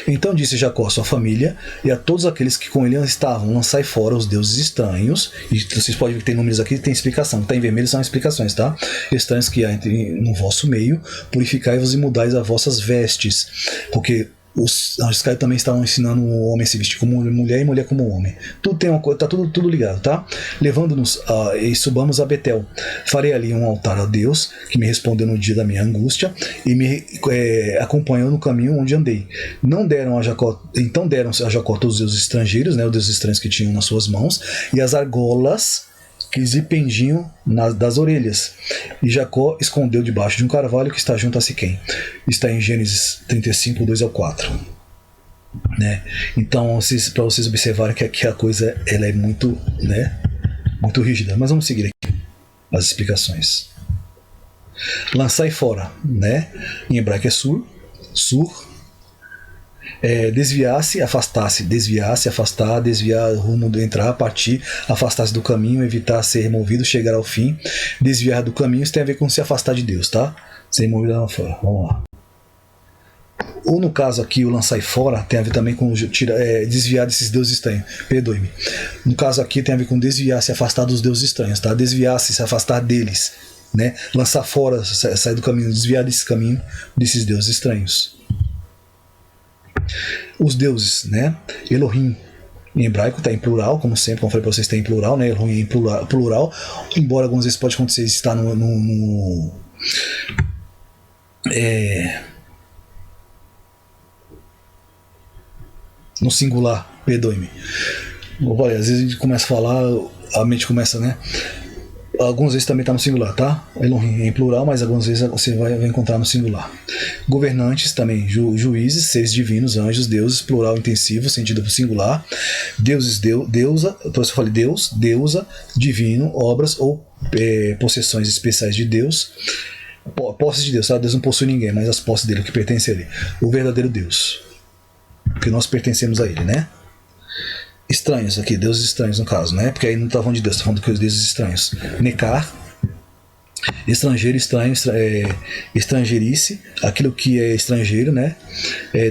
Speaker 1: Então disse Jacó à sua família e a todos aqueles que com ele estavam: lançai fora os deuses estranhos. E vocês podem ver que tem números aqui, tem explicação. Está em vermelho são explicações, tá? Estranhos que há no vosso meio, purificai-vos e mudais as vossas vestes. Porque os anjos caídos também estavam ensinando o homem a se vestir como mulher e mulher como homem. Tudo tem uma coisa, tá tudo ligado, tá? Levando-nos e subamos a Betel. Farei ali um altar a Deus, que me respondeu no dia da minha angústia e me acompanhou no caminho onde andei. Então deram a Jacó todos os deuses estrangeiros, né, os deuses estranhos que tinham nas suas mãos, e as argolas que lhe pendiam das orelhas. E Jacó escondeu debaixo de um carvalho que está junto a Siquém. Está em Gênesis 35, 2-4. Né? Então, para vocês observarem que aqui a coisa ela é muito, né, muito rígida. Mas vamos seguir aqui as explicações. Lançai fora, né? Em hebraico é sur. Desviar-se, afastar-se, desviar-se, afastar, desviar o rumo do entrar, partir, afastar-se do caminho, evitar ser removido, chegar ao fim. Desviar do caminho, isso tem a ver com se afastar de Deus, tá? Ser removido lá fora. Vamos lá. Ou no caso aqui, o lançar fora tem a ver também com desviar desses deuses estranhos. Perdoe-me. No caso aqui tem a ver com desviar, se afastar dos deuses estranhos, tá? Desviar-se, se afastar deles, né? Lançar fora, sair do caminho, desviar desse caminho, desses deuses estranhos. Os deuses, né? Elohim em hebraico está em plural, como sempre, como eu falei para vocês, tem em plural, né? Elohim em plural, embora algumas vezes pode acontecer estar no singular, perdoe-me. Às vezes a gente começa a falar, a mente começa, né? Algumas vezes também está no singular, tá? Elohim em plural, mas algumas vezes você vai encontrar no singular. Governantes também, juízes, seres divinos, anjos, deuses, plural intensivo, sentido pro singular. Deuses, deusa, por isso eu falei Deus, deusa, divino, obras ou possessões especiais de Deus. Posses de Deus, tá? Deus não possui ninguém, mas as posses dele, que pertence a ele. O verdadeiro Deus. Porque nós pertencemos a ele, né? Estranhos aqui, deuses estranhos no caso, né? Porque aí não está falando de Deus, está falando de deuses estranhos. Nekar, estrangeiro, estranho, estrangeirice, aquilo que é estrangeiro, né?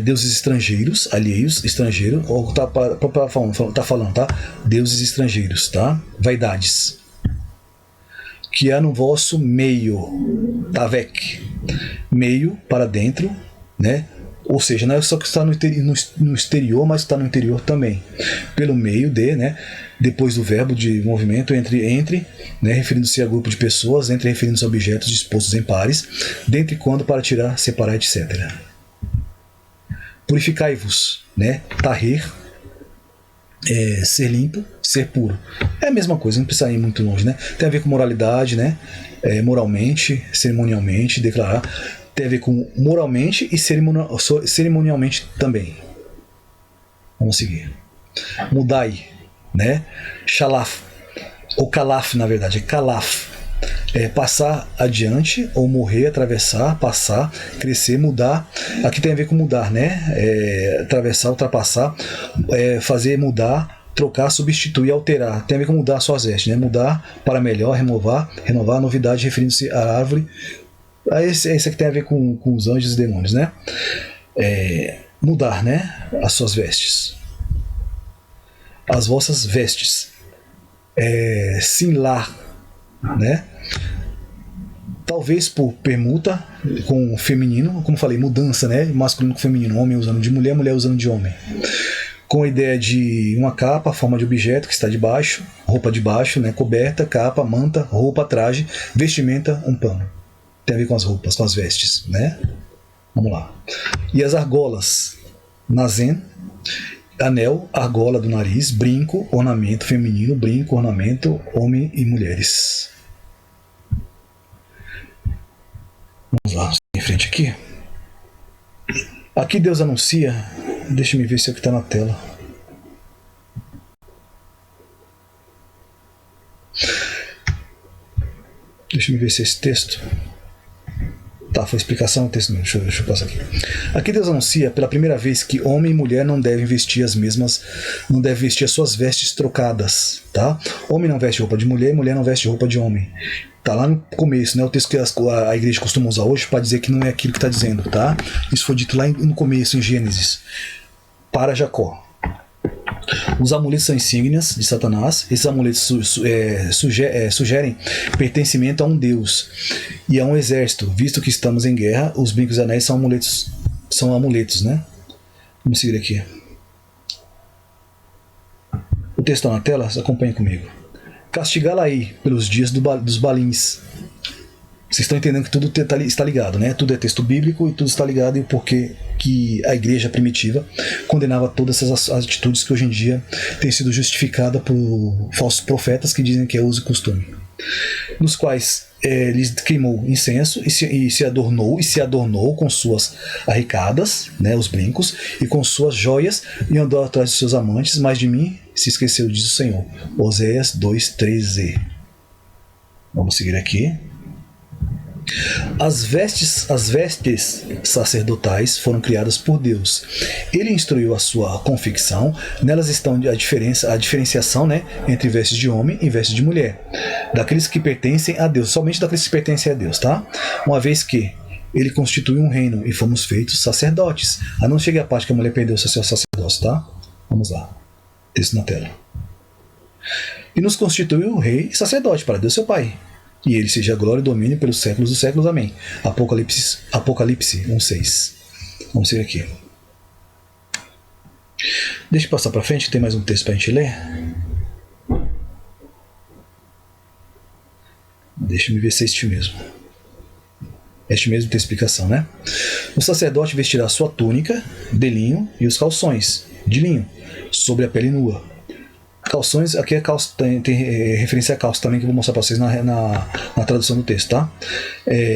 Speaker 1: Deuses estrangeiros, alheios, estrangeiro, ou tá falando, tá? Deuses estrangeiros, tá? Vaidades. Que há no vosso meio, tavek, meio para dentro, né? Ou seja, não é só que está no exterior, mas está no interior também. Pelo meio de, né? Depois do verbo de movimento, entre, né? Referindo-se a grupo de pessoas, entre referindo-se a objetos dispostos em pares, dentre quando para tirar, separar, etc. Purificai-vos, né? Tahir, ser limpo, ser puro. É a mesma coisa, não precisa ir muito longe, né? Tem a ver com moralidade, né? Moralmente, cerimonialmente, declarar. Tem a ver com moralmente e cerimonialmente também. Vamos seguir. Mudai, né? Shalaf, ou kalaf, na verdade, é kalaf. Passar adiante, ou morrer, atravessar, passar, crescer, mudar. Aqui tem a ver com mudar, né? Atravessar, ultrapassar, fazer mudar, trocar, substituir, alterar. Tem a ver com mudar suas vestes, né? Mudar para melhor, renovar, novidade, referindo-se à árvore. Esse aqui tem a ver com os anjos e demônios, né? Mudar, né? As suas vestes. As vossas vestes. Sinlar, né? Talvez por permuta com o feminino, como falei, mudança, né? Masculino com feminino, homem usando de mulher, mulher usando de homem. Com a ideia de uma capa, forma de objeto que está debaixo, roupa de baixo, né? Coberta, capa, manta, roupa, traje, vestimenta, um pano. Tem a ver com as roupas, com as vestes, né? Vamos lá. E as argolas, nazen, anel, argola do nariz, brinco, ornamento feminino, brinco, ornamento, homem e mulheres. Vamos lá, em frente aqui. Aqui Deus anuncia, deixa eu ver se é o que está na tela. Deixa eu ver se é esse texto. Tá, foi explicação, texto não, deixa eu passar aqui. Aqui Deus anuncia pela primeira vez que homem e mulher não devem vestir as mesmas, não devem vestir as suas vestes trocadas, tá? Homem não veste roupa de mulher e mulher não veste roupa de homem. Tá lá no começo, né? O texto que a igreja costuma usar hoje para dizer que não é aquilo que está dizendo, tá? Isso foi dito lá no começo, em Gênesis, para Jacó. Os amuletos são insígnias de Satanás. Esses amuletos sugerem pertencimento a um deus e a um exército. Visto que estamos em guerra, os brincos e anéis são amuletos, né? Vamos seguir aqui. O texto está na tela, acompanhe comigo. Castigá-la-ei pelos dias dos balins. Vocês estão entendendo que tudo está ligado, né? Tudo é texto bíblico e tudo está ligado, e porque que a igreja primitiva condenava todas essas atitudes que hoje em dia têm sido justificadas por falsos profetas que dizem que é uso e costume. Nos quais lhes queimou incenso e se adornou com suas arricadas, né, os brincos, e com suas joias, e andou atrás de seus amantes, mas de mim se esqueceu, diz o Senhor. Oséias 2:13. Vamos seguir aqui. As vestes sacerdotais foram criadas por Deus. Ele instruiu a sua confecção. Nelas estão a diferenciação, né, entre vestes de homem e vestes de mulher, daqueles que pertencem a Deus, somente daqueles que pertencem a Deus, tá? Uma vez que ele constitui um reino e fomos feitos sacerdotes. A não chegue a parte que a mulher perdeu o seu sacerdócio, tá? Vamos lá. Texto na tela. E nos constituiu rei e sacerdote para Deus seu Pai. E ele seja glória e domínio pelos séculos dos séculos. Amém. Apocalipse 1:6. Vamos seguir aqui. Deixa eu passar para frente, que tem mais um texto para a gente ler. Deixa eu ver se é este mesmo. Este mesmo tem explicação, né? O sacerdote vestirá sua túnica de linho e os calções de linho sobre a pele nua. Calções, aqui é calça, tem referência a calça também, que eu vou mostrar para vocês na tradução do texto, tá?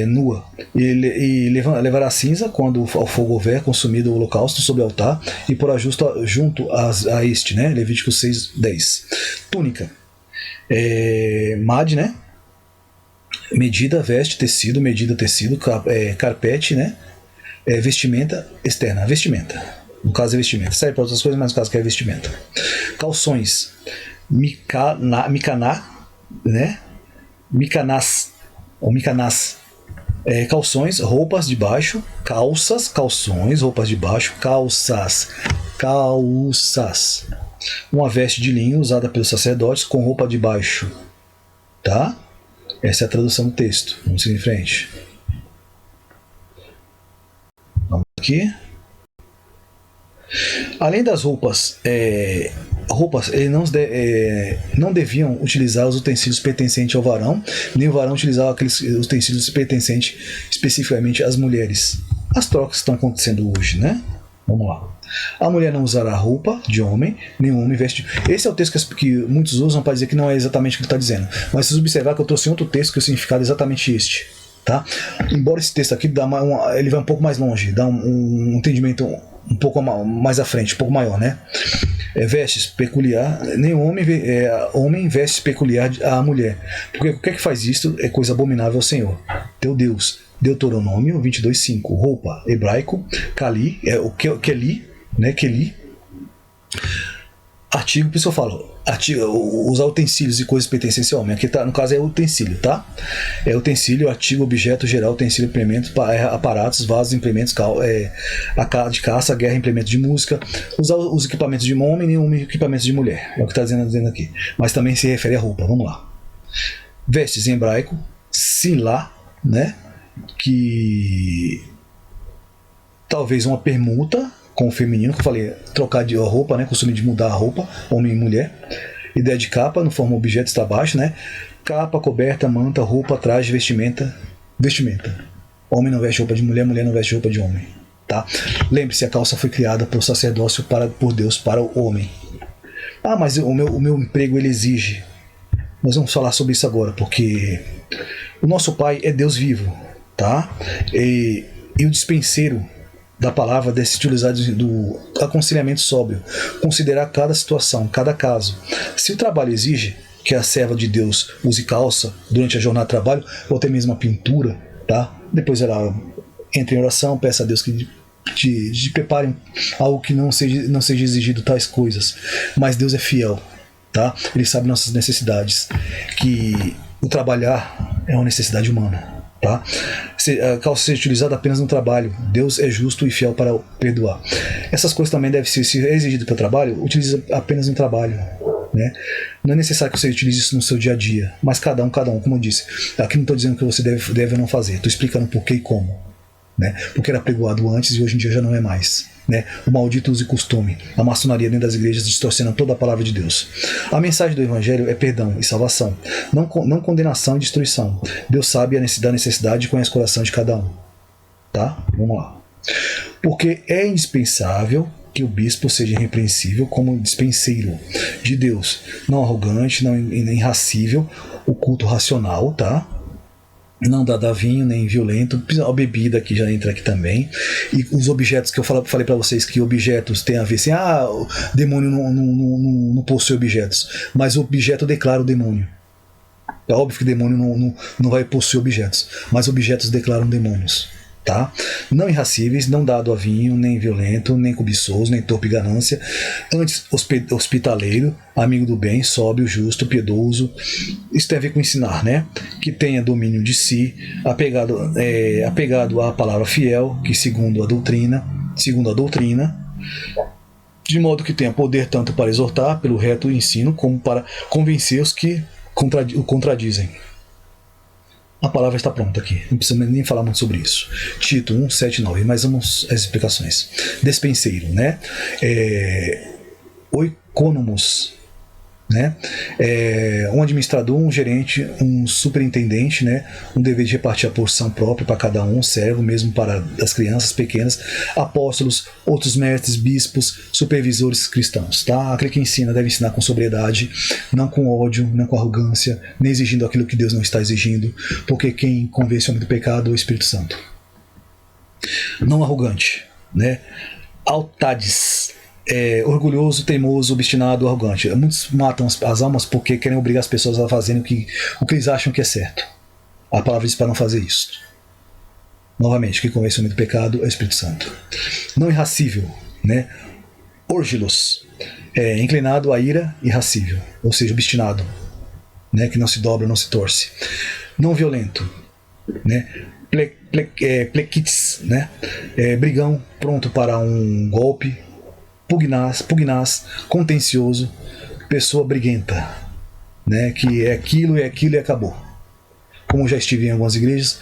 Speaker 1: Nua. E levará cinza quando o fogo houver consumido o holocausto sobre o altar, e porá junto a este, né? Levítico 6:10. Túnica. Mad, né? Medida, veste, tecido, medida, tecido, carpete, né? Vestimenta externa, vestimenta. No caso é vestimenta. Serve para outras coisas, mas no caso que é vestimenta. Calções. Micaná, né? Micanás. Ou micanás. Calções, roupas de baixo. Calções, roupas de baixo. Calças. Uma veste de linho usada pelos sacerdotes com roupa de baixo. Tá? Essa é a tradução do texto. Vamos seguir em frente. Vamos aqui. Além das roupas, eles não deviam utilizar os utensílios pertencentes ao varão, nem o varão utilizar aqueles utensílios pertencentes especificamente às mulheres. As trocas estão acontecendo hoje, né? Vamos lá. A mulher não usará roupa de homem, nem o homem veste. Esse é o texto que muitos usam para dizer que não é exatamente o que ele está dizendo. Mas vocês observar que eu trouxe outro texto que o significado é exatamente este. Tá? Embora esse texto aqui ele vai um pouco mais longe, dá um entendimento um pouco mais à frente, um pouco maior, né? Vestes peculiar, nem homem vestes peculiar à mulher. Porque o que é que faz isso? É coisa abominável ao Senhor, teu Deus. Deuteronômio 22:5. Roupa, hebraico, kali, o keli, né? Keli. Artigo, por isso eu falo, usar utensílios e coisas pertencentes ao homem. Aqui tá, no caso é utensílio, tá? É utensílio, artigo, objeto, geral, utensílio, implemento, aparatos, vasos, implementos, de caça, guerra, implementos de música. Usar os equipamentos de homem e homem equipamentos de mulher. É o que está dizendo aqui. Mas também se refere à roupa. Vamos lá. Vestes em hebraico, silá, né? Que talvez uma permuta com o feminino, que eu falei, trocar de roupa, né? Costume de mudar a roupa, homem e mulher. Ideia de capa, no forma objeto está abaixo, né? Capa, coberta, manta, roupa, traje, vestimenta. Vestimenta. Homem não veste roupa de mulher, mulher não veste roupa de homem. Tá? Lembre-se, a calça foi criada por sacerdócio por Deus para o homem. Ah, mas o meu emprego ele exige. Nós vamos falar sobre isso agora, porque o nosso Pai é Deus vivo, tá? E o dispenseiro da palavra deve se utilizar do aconselhamento sóbrio, considerar cada situação, cada caso. Se o trabalho exige que a serva de Deus use calça durante a jornada de trabalho, ou até mesmo a pintura, tá? Depois ela entra em oração, peça a Deus que te prepare algo que não seja exigido tais coisas. Mas Deus é fiel, tá? Ele sabe nossas necessidades, que o trabalhar é uma necessidade humana. Tá? A calça seja utilizada apenas no trabalho. Deus é justo e fiel para perdoar. Essas coisas também devem ser, se é exigido para o trabalho, utilize apenas no trabalho, né? Não é necessário que você utilize isso no seu dia a dia, mas cada um, como eu disse. Aqui não estou dizendo que você deve ou não fazer, estou explicando por que e como, né? Porque era pregoado antes e hoje em dia já não é mais, né? O maldito uso e costume, a maçonaria dentro das igrejas distorcendo toda a palavra de Deus. A mensagem do Evangelho é perdão e salvação, não condenação e destruição. Deus sabe da necessidade e conhece o coração de cada um. Tá? Vamos lá. Porque é indispensável que o bispo seja irrepreensível como dispenseiro de Deus, não arrogante, não irracível, o culto racional, tá? Não dá vinho, nem violento. A bebida que já entra aqui também. E os objetos que eu falei para vocês, que objetos tem a ver assim, o demônio não possui objetos, mas o objeto declara o demônio. É óbvio que o demônio não vai possuir objetos, mas objetos declaram demônios. Tá? Não irracíveis, não dado a vinho, nem violento, nem cobiçoso, nem torpe ganância, antes hospitaleiro, amigo do bem, sóbrio, justo, piedoso. Isso tem a ver com ensinar, né? Que tenha domínio de si, apegado à palavra fiel, que segundo a doutrina, de modo que tenha poder tanto para exortar pelo reto ensino, como para convencer os que o contradizem. A palavra está pronta aqui, não precisa nem falar muito sobre isso. Tito 1, 7, 9, mas vamos às explicações. Despenseiro, né? Oikonomos, né? Um administrador, um gerente, um superintendente, né? Um dever de repartir a porção própria para cada um, servo mesmo para as crianças pequenas, apóstolos, outros mestres, bispos, supervisores cristãos, tá? Aquele que ensina deve ensinar com sobriedade, não com ódio, não com arrogância, nem exigindo aquilo que Deus não está exigindo, porque quem convence o homem do pecado é o Espírito Santo. Não arrogante, né? Altades, orgulhoso, teimoso, obstinado, arrogante. Muitos matam as almas porque querem obrigar as pessoas a fazerem o que eles acham que é certo. A palavra diz para não fazer isso. Novamente, quem convence o homem do pecado é o Espírito Santo. Não irracível, né? Orgilos, inclinado à ira, irracível, ou seja, obstinado, né? Que não se dobra, não se torce. Não violento, né? Plequites, né? Brigão, pronto para um golpe. Pugnaz, contencioso, pessoa briguenta, né? Que é aquilo e acabou. Como já estive em algumas igrejas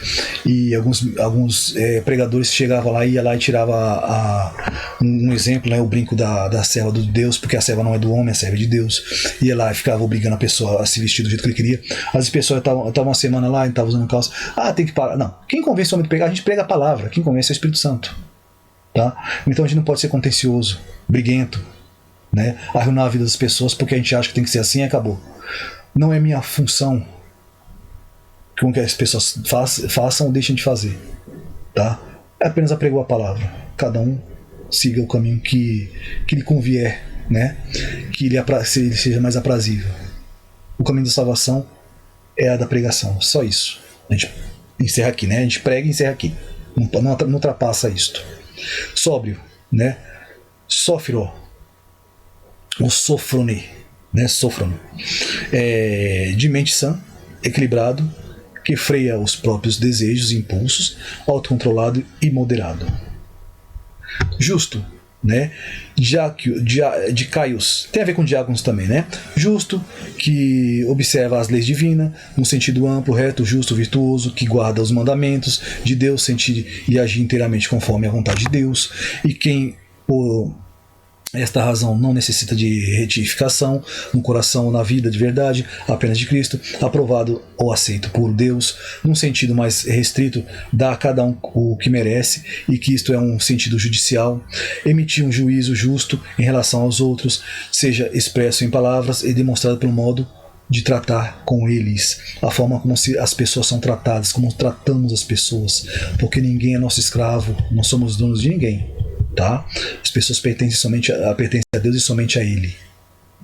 Speaker 1: e alguns pregadores chegavam lá, ia lá e tirava um exemplo, né? O brinco da serva de Deus, porque a serva não é do homem, a serva é de Deus. Ia lá e ficava obrigando a pessoa a se vestir do jeito que ele queria. Às vezes a pessoa estava uma semana lá e estava usando calça. Tem que parar. Não. Quem convence o homem de pegar, a gente prega a palavra. Quem convence é o Espírito Santo. Tá? Então a gente não pode ser contencioso, briguento, né? Arruinar a vida das pessoas porque a gente acha que tem que ser assim e acabou. Não é minha função com que as pessoas façam ou deixem de fazer, tá? É apenas apregoar a palavra. Cada um siga o caminho que lhe convier, né? Que ele seja mais aprazível. O caminho da salvação é a da pregação, só isso. A gente encerra aqui, né? A gente prega e encerra aqui. Não ultrapassa isto. Sóbrio, né? Sófiro, o sofrone, né? Sofrono, de mente sã, equilibrado, que freia os próprios desejos e impulsos, autocontrolado e moderado. Justo, né? Dicaios, tem a ver com diáconos também, né? Justo, que observa as leis divinas, num sentido amplo, reto, justo, virtuoso, que guarda os mandamentos de Deus, sentir e agir inteiramente conforme a vontade de Deus, e quem, por esta razão, não necessita de retificação no coração ou na vida de verdade, apenas de Cristo, aprovado ou aceito por Deus, num sentido mais restrito, dá a cada um o que merece, e que isto é um sentido judicial, emitir um juízo justo em relação aos outros, seja expresso em palavras e demonstrado pelo modo de tratar com eles, a forma como as pessoas são tratadas, como tratamos as pessoas, porque ninguém é nosso escravo, não somos donos de ninguém. Tá? As pessoas pertencem a Deus e somente a Ele,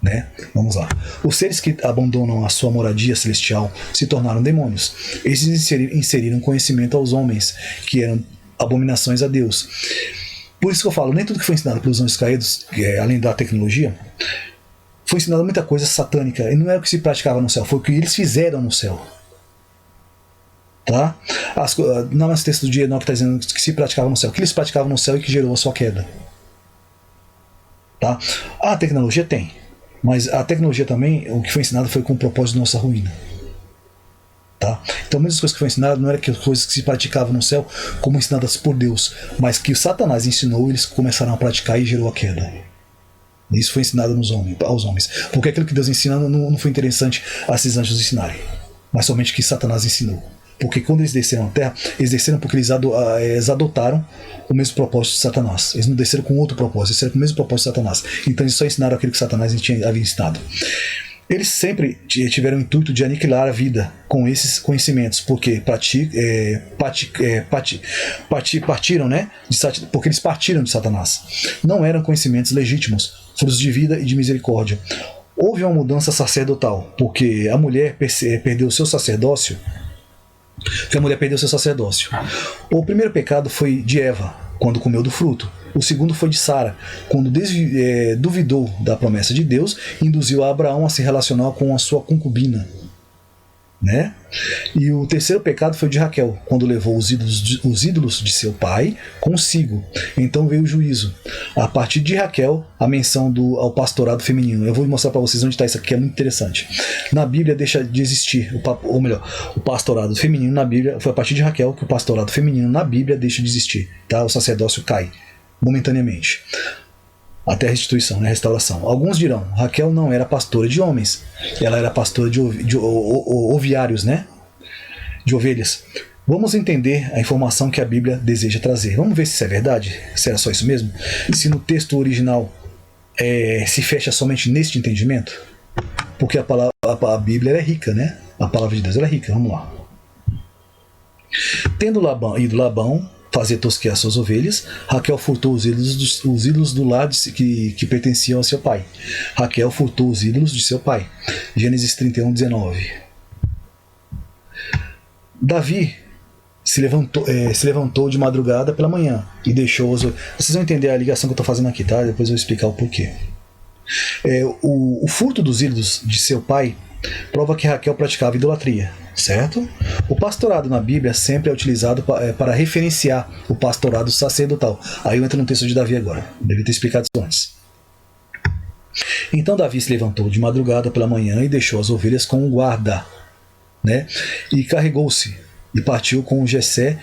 Speaker 1: né? Vamos lá. Os seres que abandonam a sua moradia celestial se tornaram demônios. Eles inseriram conhecimento aos homens, que eram abominações a Deus. Por isso que eu falo, nem tudo que foi ensinado pelos anjos caídos, além da tecnologia, foi ensinado muita coisa satânica. E não era o que se praticava no céu, foi o que eles fizeram no céu. Tá? Não, esse texto do dia 9 está dizendo que se praticava no céu, o que eles praticavam no céu e que gerou a sua queda. Tá? A tecnologia tem, mas a tecnologia também, o que foi ensinado foi com o propósito de nossa ruína. Tá? Então, muitas coisas que foram ensinadas não eram coisas que se praticavam no céu como ensinadas por Deus, mas que o Satanás ensinou, eles começaram a praticar e gerou a queda. Isso foi ensinado aos homens, porque aquilo que Deus ensina não foi interessante a esses anjos ensinarem, mas somente que Satanás ensinou. Porque quando eles desceram à Terra, eles desceram porque eles adotaram o mesmo propósito de Satanás. Eles não desceram com outro propósito, eles desceram com o mesmo propósito de Satanás. Então eles só ensinaram aquilo que Satanás havia ensinado. Eles sempre tiveram o intuito de aniquilar a vida com esses conhecimentos, porque partiram, né? Porque eles partiram de Satanás. Não eram conhecimentos legítimos, frutos de vida e de misericórdia. Houve uma mudança sacerdotal, porque a mulher perdeu o seu sacerdócio. O primeiro pecado foi de Eva, quando comeu do fruto. O segundo foi de Sara, quando duvidou da promessa de Deus e induziu a Abraão a se relacionar com a sua concubina. Né? E o terceiro pecado foi de Raquel, quando levou os ídolos de seu pai consigo. Então veio o juízo. A partir de Raquel, a menção ao pastorado feminino. Eu vou mostrar para vocês onde está isso aqui, é muito interessante. Na Bíblia deixa de existir, o pastorado feminino na Bíblia, foi a partir de Raquel que o pastorado feminino na Bíblia deixa de existir. Tá? O sacerdócio cai momentaneamente. Até a restituição, né, a restauração. Alguns dirão, Raquel não era pastora de homens, ela era pastora de oviários, né? De ovelhas. Vamos entender a informação que a Bíblia deseja trazer. Vamos ver se isso é verdade, se era só isso mesmo. Se no texto original se fecha somente neste entendimento, porque a Bíblia é rica, né? A palavra de Deus é rica. Vamos lá. Tendo Labão fazer tosquear suas ovelhas, Raquel furtou os ídolos do lar que pertenciam a seu pai. Raquel furtou os ídolos de seu pai. Gênesis 31, 19. Davi se levantou de madrugada pela manhã e deixou os... Vocês vão entender a ligação que eu estou fazendo aqui, tá? Depois eu vou explicar o porquê. O furto dos ídolos de seu pai prova que Raquel praticava idolatria, certo? O pastorado na Bíblia sempre é utilizado para referenciar o pastorado sacerdotal. Aí eu entro no texto de Davi agora. Devia ter explicado isso antes. Então Davi se levantou de madrugada pela manhã e deixou as ovelhas com um guarda, né? E carregou-se e partiu com Jessé,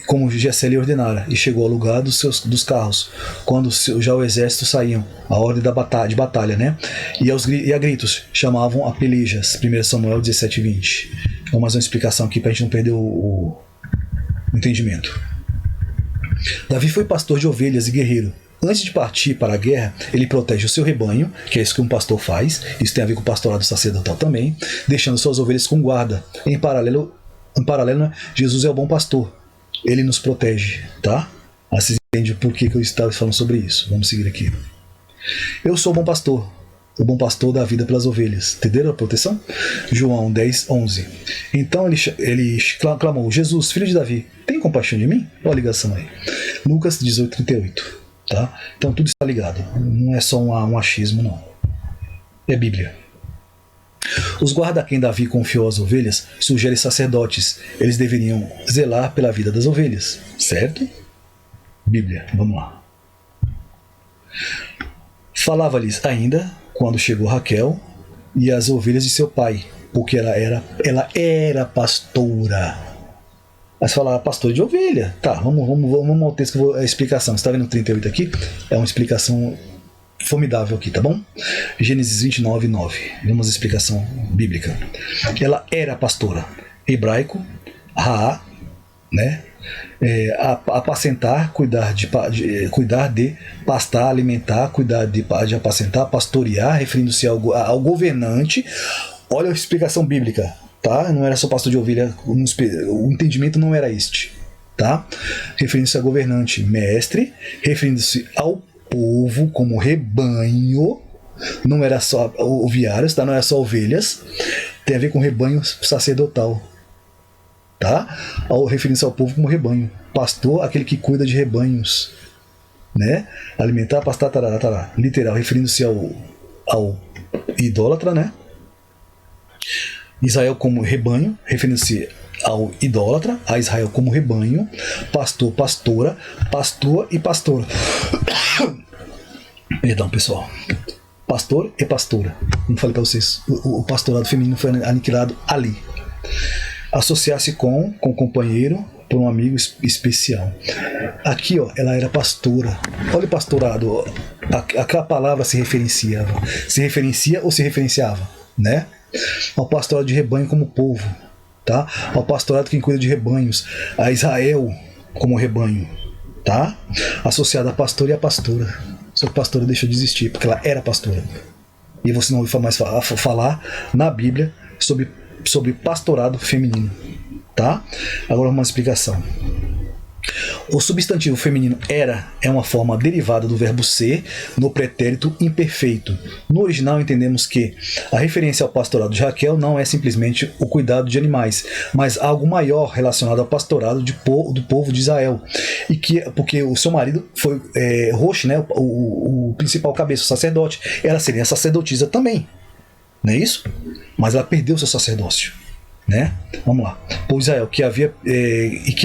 Speaker 1: como Jessé lhe ordenara, e chegou ao lugar dos carros, quando já o exército saíam, a ordem de batalha, né? E a gritos chamavam a pelejas. 1 Samuel 17, 20. Então, mais uma explicação aqui para a gente não perder o entendimento. Davi foi pastor de ovelhas e guerreiro. Antes de partir para a guerra, ele protege o seu rebanho, que é isso que um pastor faz. Isso tem a ver com o pastorado sacerdotal também, deixando suas ovelhas com guarda. Em paralelo, Jesus é o bom pastor. Ele nos protege, tá? Vocês entendem por que eu estava falando sobre isso. Vamos seguir aqui. Eu sou o bom pastor dá a vida pelas ovelhas. Entenderam a proteção? João 10, 11. Então ele clamou, Jesus, filho de Davi, tem compaixão de mim? Olha a ligação aí. Lucas 18, 38. Tá? Então tudo está ligado. Não é só um achismo, não. É Bíblia. Os guarda a quem Davi confiou as ovelhas sugerem sacerdotes. Eles deveriam zelar pela vida das ovelhas. Certo? Bíblia. Vamos lá. Falava-lhes ainda, quando chegou Raquel e as ovelhas de seu pai, porque ela era pastora. Aí você fala, pastor de ovelha. Tá, vamos ao texto, a explicação. Você está vendo o 38 aqui? É uma explicação formidável aqui, tá bom? Gênesis 29, 9. Vamos à explicação bíblica. Ela era pastora. Hebraico, Raá, né? Apacentar, cuidar de, pastar, alimentar, cuidar de apacentar, pastorear, referindo-se ao governante. Olha a explicação bíblica, tá? Não era só pastor de ovelha, o entendimento não era este, tá? Referindo-se a governante, mestre, referindo-se ao povo como rebanho, não era só oviários, tá? Não era só ovelhas, tem a ver com rebanho sacerdotal, tá? Referindo-se ao povo como rebanho. Pastor, aquele que cuida de rebanhos, né? Alimentar, pastar, tarará, tarará. Literal, referindo-se ao idólatra, né? Israel como rebanho, referindo-se ao idólatra, a Israel como rebanho. Pastor, pastora, pastor e pastora. Perdão, pessoal. Pastor e pastora. Como falei para vocês, o pastorado feminino foi aniquilado ali. Associar-se com companheiro, por um amigo especial. Aqui, ó, ela era pastora. Olha o pastorado. Aquela palavra se referenciava. Se referencia ou se referenciava, né? Ao pastorado de rebanho como povo, tá? Ao pastorado quem cuida de rebanhos. A Israel como rebanho, tá? Associada a pastor e a pastora. Só que a pastora deixou de existir, porque ela era pastora. E você não ouve mais falar na Bíblia sobre pastorado feminino, tá? Agora uma explicação. O substantivo feminino era é uma forma derivada do verbo ser no pretérito imperfeito. No original entendemos que a referência ao pastorado de Raquel não é simplesmente o cuidado de animais, mas algo maior relacionado ao pastorado do povo de Israel. E porque o seu marido foi Roche, né, o principal cabeça, o sacerdote, ela seria sacerdotisa também, não é isso? Mas ela perdeu seu sacerdócio, né? Vamos lá. O povo de Israel que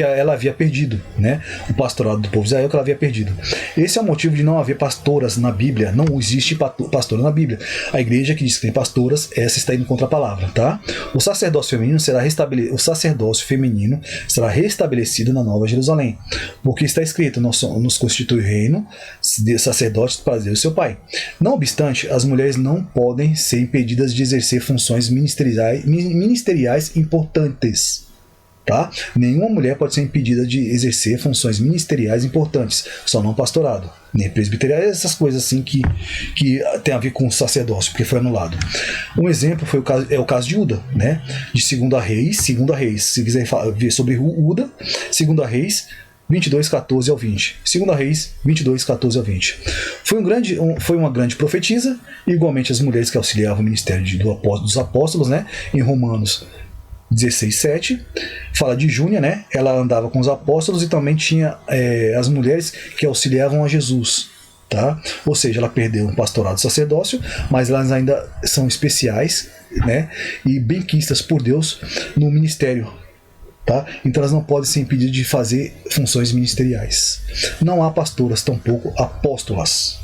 Speaker 1: ela havia perdido, né? O pastorado do povo de Israel que ela havia perdido. Esse é o motivo de não haver pastoras na Bíblia. Não existe pastora na Bíblia. A igreja que diz que tem pastoras, essa está indo contra a palavra, tá? O sacerdócio feminino será restabelecido na Nova Jerusalém, porque está escrito: nos constitui reino de sacerdotes para Deus, seu Pai. Não obstante, as mulheres não podem ser impedidas de exercer funções ministeriais importantes, tá? Nenhuma mulher pode ser impedida de exercer funções ministeriais importantes, só não pastorado, nem presbiteriado, essas coisas assim que tem a ver com o sacerdócio, porque foi anulado. Um exemplo é o caso de Uda, né? De 2 Reis, se quiser ver sobre Uda, 2 Reis 22, 14 ao 20. 2 Reis, 22, 14 ao 20. Foi uma grande profetisa, igualmente as mulheres que auxiliavam o ministério dos apóstolos, né? Em Romanos 16, 7. Fala de Júnia, né? Ela andava com os apóstolos e também tinha as mulheres que auxiliavam a Jesus, tá? Ou seja, ela perdeu um pastorado sacerdócio, mas elas ainda são especiais, né? E benquistas por Deus no ministério. Tá? Então elas não podem ser impedidas de fazer funções ministeriais. Não há pastoras, tampouco apóstolas.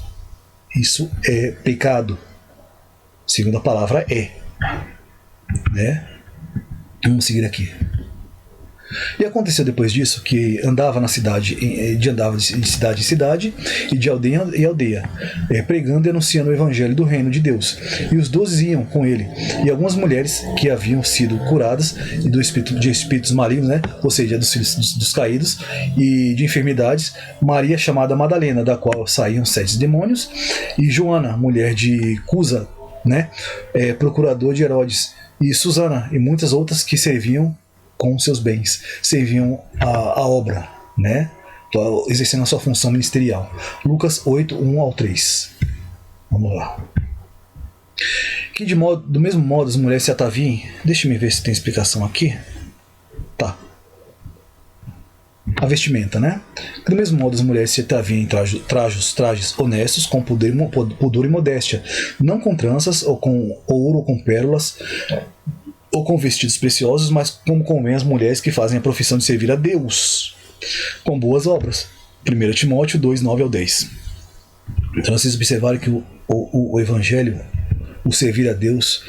Speaker 1: Isso é pecado. Segundo a palavra né? Vamos seguir aqui. E aconteceu depois disso que andava na cidade, andava de cidade em cidade e de aldeia em aldeia, pregando e anunciando o evangelho do reino de Deus. E os 12 iam com ele. E algumas mulheres que haviam sido curadas de espíritos malignos, né? Ou seja, dos filhos dos caídos, e de enfermidades, Maria, chamada Madalena, da qual saíam 7 demônios, e Joana, mulher de Cusa, né? Procurador de Herodes, e Susana, e muitas outras que serviam com seus bens, serviam a obra, né? Exercendo a sua função ministerial. Lucas 8, 1 ao 3. Vamos lá. Que do mesmo modo as mulheres se ataviem. Deixa eu ver se tem explicação aqui. Tá. A vestimenta, né? Do mesmo modo, as mulheres se ataviam em trajes honestos, com pudor e modéstia, não com tranças, ou com ouro, ou com pérolas, ou com vestidos preciosos, mas como convém as mulheres que fazem a profissão de servir a Deus, com boas obras. 1 Timóteo 2, 9 ao 10. Então vocês observaram que o Evangelho, o servir a Deus,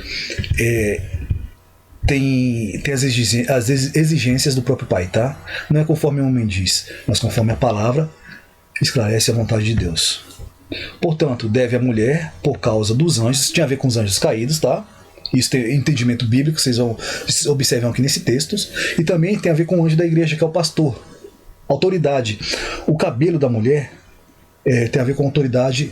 Speaker 1: tem as exigências do próprio Pai, tá? Não é conforme o homem diz, mas conforme a palavra esclarece a vontade de Deus. Portanto, deve a mulher, por causa dos anjos, isso tinha a ver com os anjos caídos, tá? Isso tem entendimento bíblico, vocês observam aqui nesse texto. E também tem a ver com o anjo da igreja, que é o pastor. Autoridade. O cabelo da mulher tem a ver com autoridade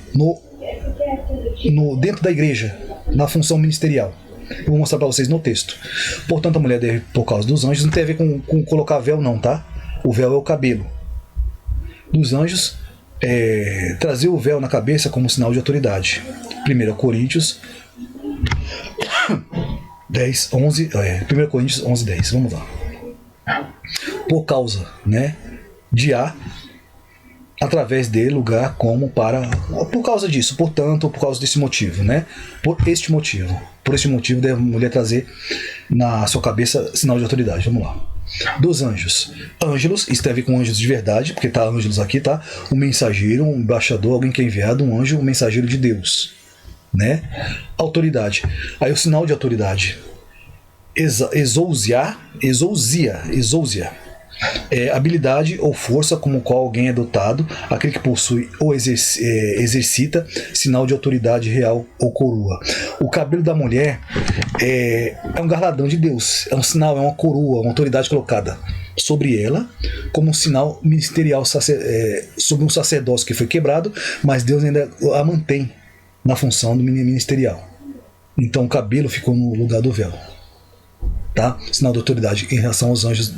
Speaker 1: dentro da igreja, na função ministerial. Eu vou mostrar para vocês no texto. Portanto, a mulher deve, por causa dos anjos, não tem a ver com colocar véu não, tá? O véu é o cabelo. Dos anjos, trazer o véu na cabeça como sinal de autoridade. 1 Coríntios 10, 11, 1 Coríntios 11, 10. Vamos lá. Por causa, né, de através de lugar como para... Por causa disso, portanto, por causa desse motivo, né? Por este motivo deve a mulher trazer na sua cabeça sinal de autoridade. Vamos lá. Dos anjos. Ângelos, isso tem a ver com anjos de verdade, porque tá ângelos aqui, tá? Um mensageiro, um embaixador, alguém que é enviado, um anjo, um mensageiro de Deus, né? Autoridade. Aí o sinal de autoridade. Exousia. Habilidade ou força como qual alguém é dotado, aquele que possui ou exercita sinal de autoridade real ou coroa. O cabelo da mulher é um galardão de Deus, é um sinal, é uma coroa, uma autoridade colocada sobre ela como um sinal ministerial sobre um sacerdócio que foi quebrado, mas Deus ainda a mantém na função do ministerial. Então o cabelo ficou no lugar do véu. Tá? Sinal de autoridade em relação aos anjos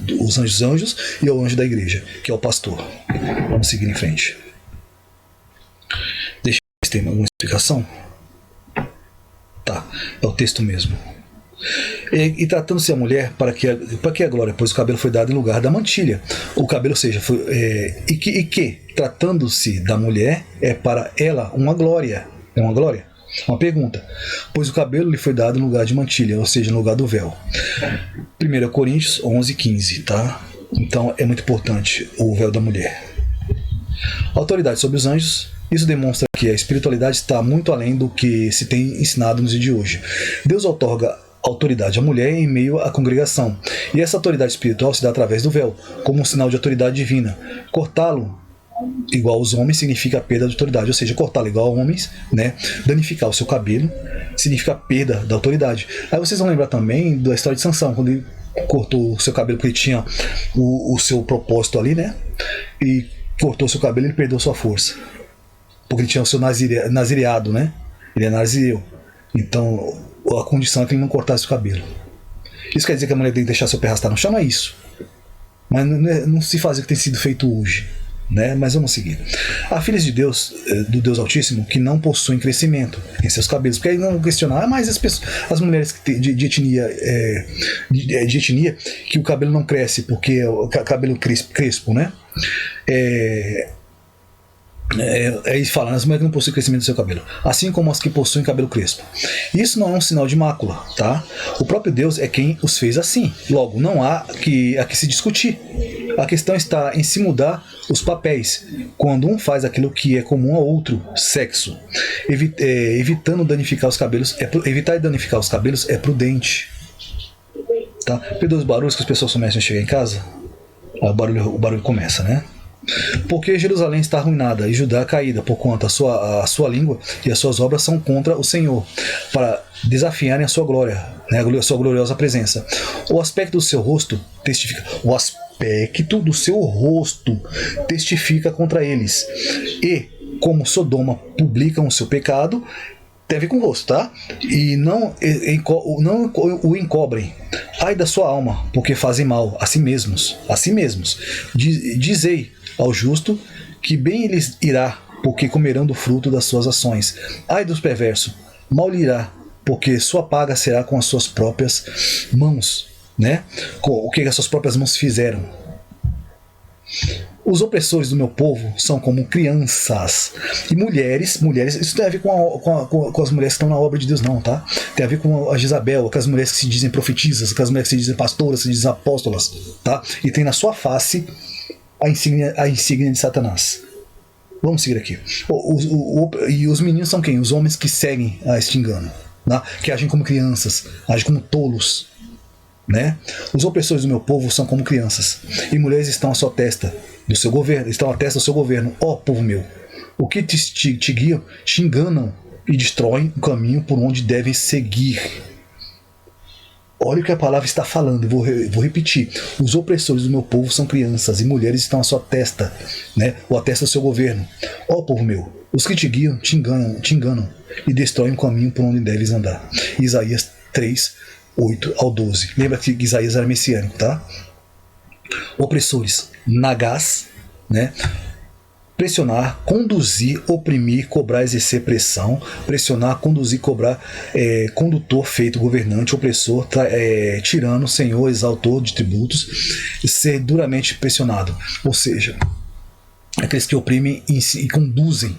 Speaker 1: e ao anjo da igreja, que é o pastor. Vamos seguir em frente. Deixa eu ver se tem alguma explicação. Tá, é o texto mesmo. E tratando-se a mulher, para que a glória, pois o cabelo foi dado em lugar da mantilha. O cabelo, seja, tratando-se da mulher, é para ela uma glória. É uma glória? Uma pergunta. Pois o cabelo lhe foi dado no lugar de mantilha, ou seja, no lugar do véu. 1 Coríntios 11, 15, tá? Então é muito importante o véu da mulher. Autoridade sobre os anjos. Isso demonstra que a espiritualidade está muito além do que se tem ensinado nos dias de hoje. Deus outorga autoridade à mulher em meio à congregação. E essa autoridade espiritual se dá através do véu, como um sinal de autoridade divina. Cortá-lo igual aos homens significa perda de autoridade, ou seja, cortá-lo igual a homens, né? Danificar o seu cabelo significa perda da autoridade. Aí vocês vão lembrar também da história de Sansão, quando ele cortou o seu cabelo porque ele tinha o seu propósito ali, né? E cortou o seu cabelo, ele perdeu sua força, porque ele tinha o seu nazireado, né? Ele é nazireu. Então a condição é que ele não cortasse o cabelo. Isso quer dizer que a mulher tem que deixar seu pé arrastar no chão? Não é isso. Mas não se faz o que tem sido feito hoje, né? Mas vamos seguir. Há filhas de Deus, do Deus Altíssimo, que não possuem crescimento em seus cabelos, porque aí não questionar, mas as mulheres de etnia que o cabelo não cresce porque é o cabelo crespo, né? Aí fala, as mulheres que não possuem crescimento do seu cabelo, assim como as que possuem cabelo crespo. Isso não é um sinal de mácula, tá? O próprio Deus é quem os fez assim. Logo, não há que se discutir. A questão está em se mudar os papéis, quando um faz aquilo que é comum ao outro sexo. Evitando danificar os cabelos, evitar danificar os cabelos é prudente. Tá? Perdoa os barulhos que as pessoas começam a chegar em casa. O barulho começa, né? Porque Jerusalém está arruinada e Judá caída, porquanto a sua língua e as suas obras são contra o Senhor, para desafiarem a sua glória, né, a sua gloriosa presença. O aspecto do seu rosto testifica contra eles. E, como Sodoma publicam o seu pecado, tem a ver com o rosto, tá? E não o encobrem. Ai da sua alma, porque fazem mal a si mesmos. Dizei ao justo que bem lhes irá, porque comerão do fruto das suas ações. Ai dos perversos, mal lhe irá, porque sua paga será com as suas próprias mãos, né? O que as suas próprias mãos fizeram. Os opressores do meu povo são como crianças. E mulheres, isso tem a ver com as mulheres que estão na obra de Deus, não, tá? Tem a ver com a Jezabel, aquelas mulheres que se dizem profetisas, aquelas mulheres que se dizem pastoras, se dizem apóstolas, tá? E tem na sua face a insígnia de Satanás. Vamos seguir aqui. E os meninos são quem? Os homens que seguem a este engano, tá? Que agem como crianças, agem como tolos, né? Os opressores do meu povo são como crianças, e mulheres estão à sua testa do seu governo, estão à testa do seu governo. Ó povo meu, o que te guiam, te enganam e destroem o caminho por onde devem seguir. Olha o que a palavra está falando, vou repetir. Os opressores do meu povo são crianças, e mulheres estão à sua testa, né? Ou à testa do seu governo. Ó povo meu, os que te guiam te enganam e destroem o caminho por onde deves andar. Isaías 3:8-12. Lembra que Isaías era messiânico, tá? Opressores, nagás, né? Pressionar, conduzir, oprimir, cobrar, exercer pressão. Pressionar, conduzir, cobrar, condutor, feito, governante, opressor, tirano, senhor, exaltor de tributos, ser duramente pressionado. Ou seja, aqueles que oprimem e conduzem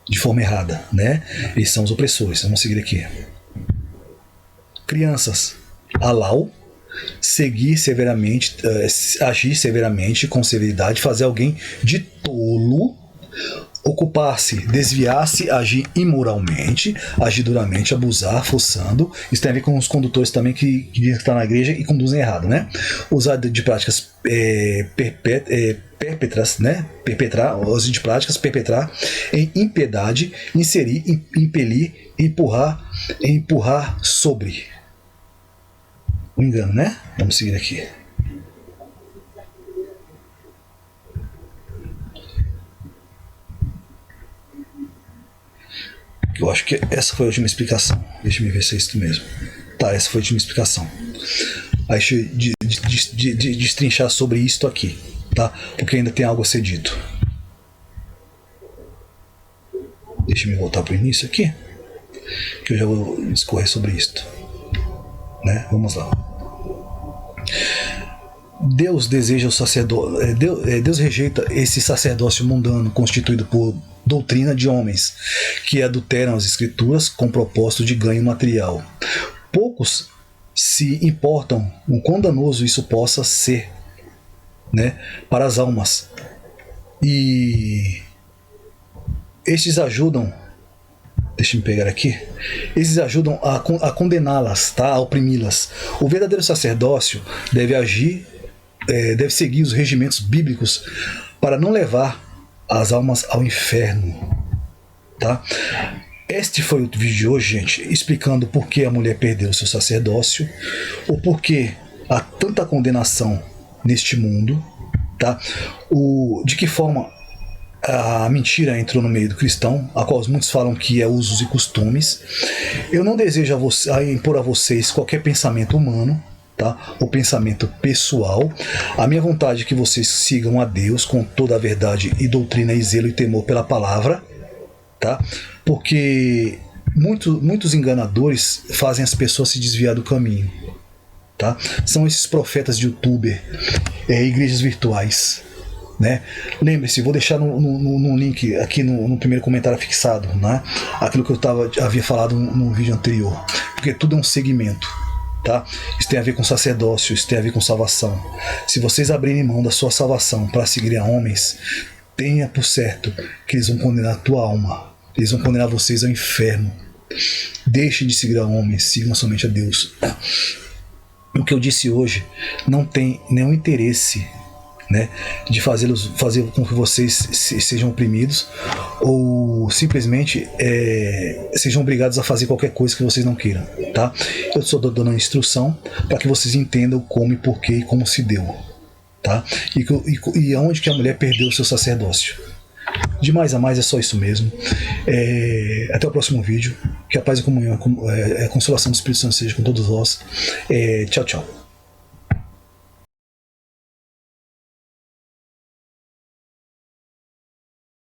Speaker 1: de forma errada, né? Eles são os opressores. Vamos seguir aqui. Crianças, alau, seguir severamente, agir severamente, com severidade, fazer alguém de tolo, ocupar-se, desviar-se, agir imoralmente, agir duramente, abusar, forçando. Isso tem a ver com os condutores também que estão na igreja e conduzem errado, né? Usar de práticas perpetrar, né? Uso de práticas, perpetrar em impiedade, inserir, impelir, empurrar sobre. Um engano, né? Vamos seguir aqui. Eu acho que essa foi a última explicação. Deixa eu ver se é isso mesmo. Tá, essa foi a última explicação. Aí deixa eu destrinchar sobre isto aqui, tá? Porque ainda tem algo a ser dito. Deixa eu voltar para o início aqui, que eu já vou discorrer sobre isto, né? Vamos lá. Deus deseja o sacerdócio. Deus rejeita esse sacerdócio mundano constituído por doutrina de homens que adulteram as escrituras com propósito de ganho material. Poucos se importam o quão danoso isso possa ser, né, para as almas. E estes ajudam. Deixa eu pegar aqui. Esses ajudam a condená-las, tá? A oprimi-las. O verdadeiro sacerdócio deve agir, deve seguir os regimentos bíblicos para não levar as almas ao inferno, tá? Este foi o vídeo de hoje, gente, explicando por que a mulher perdeu o seu sacerdócio, o porquê há tanta condenação neste mundo, tá? De que forma a mentira entrou no meio do cristão, a qual muitos falam que é usos e costumes. Eu não desejo impor a vocês qualquer pensamento humano, tá? O pensamento pessoal. A minha vontade é que vocês sigam a Deus com toda a verdade e doutrina e zelo e temor pela palavra, tá? Porque muitos enganadores fazem as pessoas se desviar do caminho, tá? São esses profetas de youtuber, igrejas virtuais, né? Lembre-se, vou deixar no link aqui no primeiro comentário fixado, né? Aquilo que eu havia falado no vídeo anterior, porque tudo é um segmento, tá? Isso tem a ver com sacerdócio, isso tem a ver com salvação. Se vocês abrirem mão da sua salvação para seguirem a homens, tenha por certo que eles vão condenar a tua alma, eles vão condenar vocês ao inferno. Deixem de seguir a homens, sigam somente a Deus. O que eu disse hoje não tem nenhum interesse, né, de fazer com que vocês sejam oprimidos ou simplesmente sejam obrigados a fazer qualquer coisa que vocês não queiram, tá? Eu estou dando uma instrução para que vocês entendam como e porquê e como se deu, tá? E aonde que a mulher perdeu o seu sacerdócio. De mais a mais é só isso mesmo. Até o próximo vídeo. Que a paz e a comunhão, a consolação do Espírito Santo seja com todos vós. Tchau, tchau.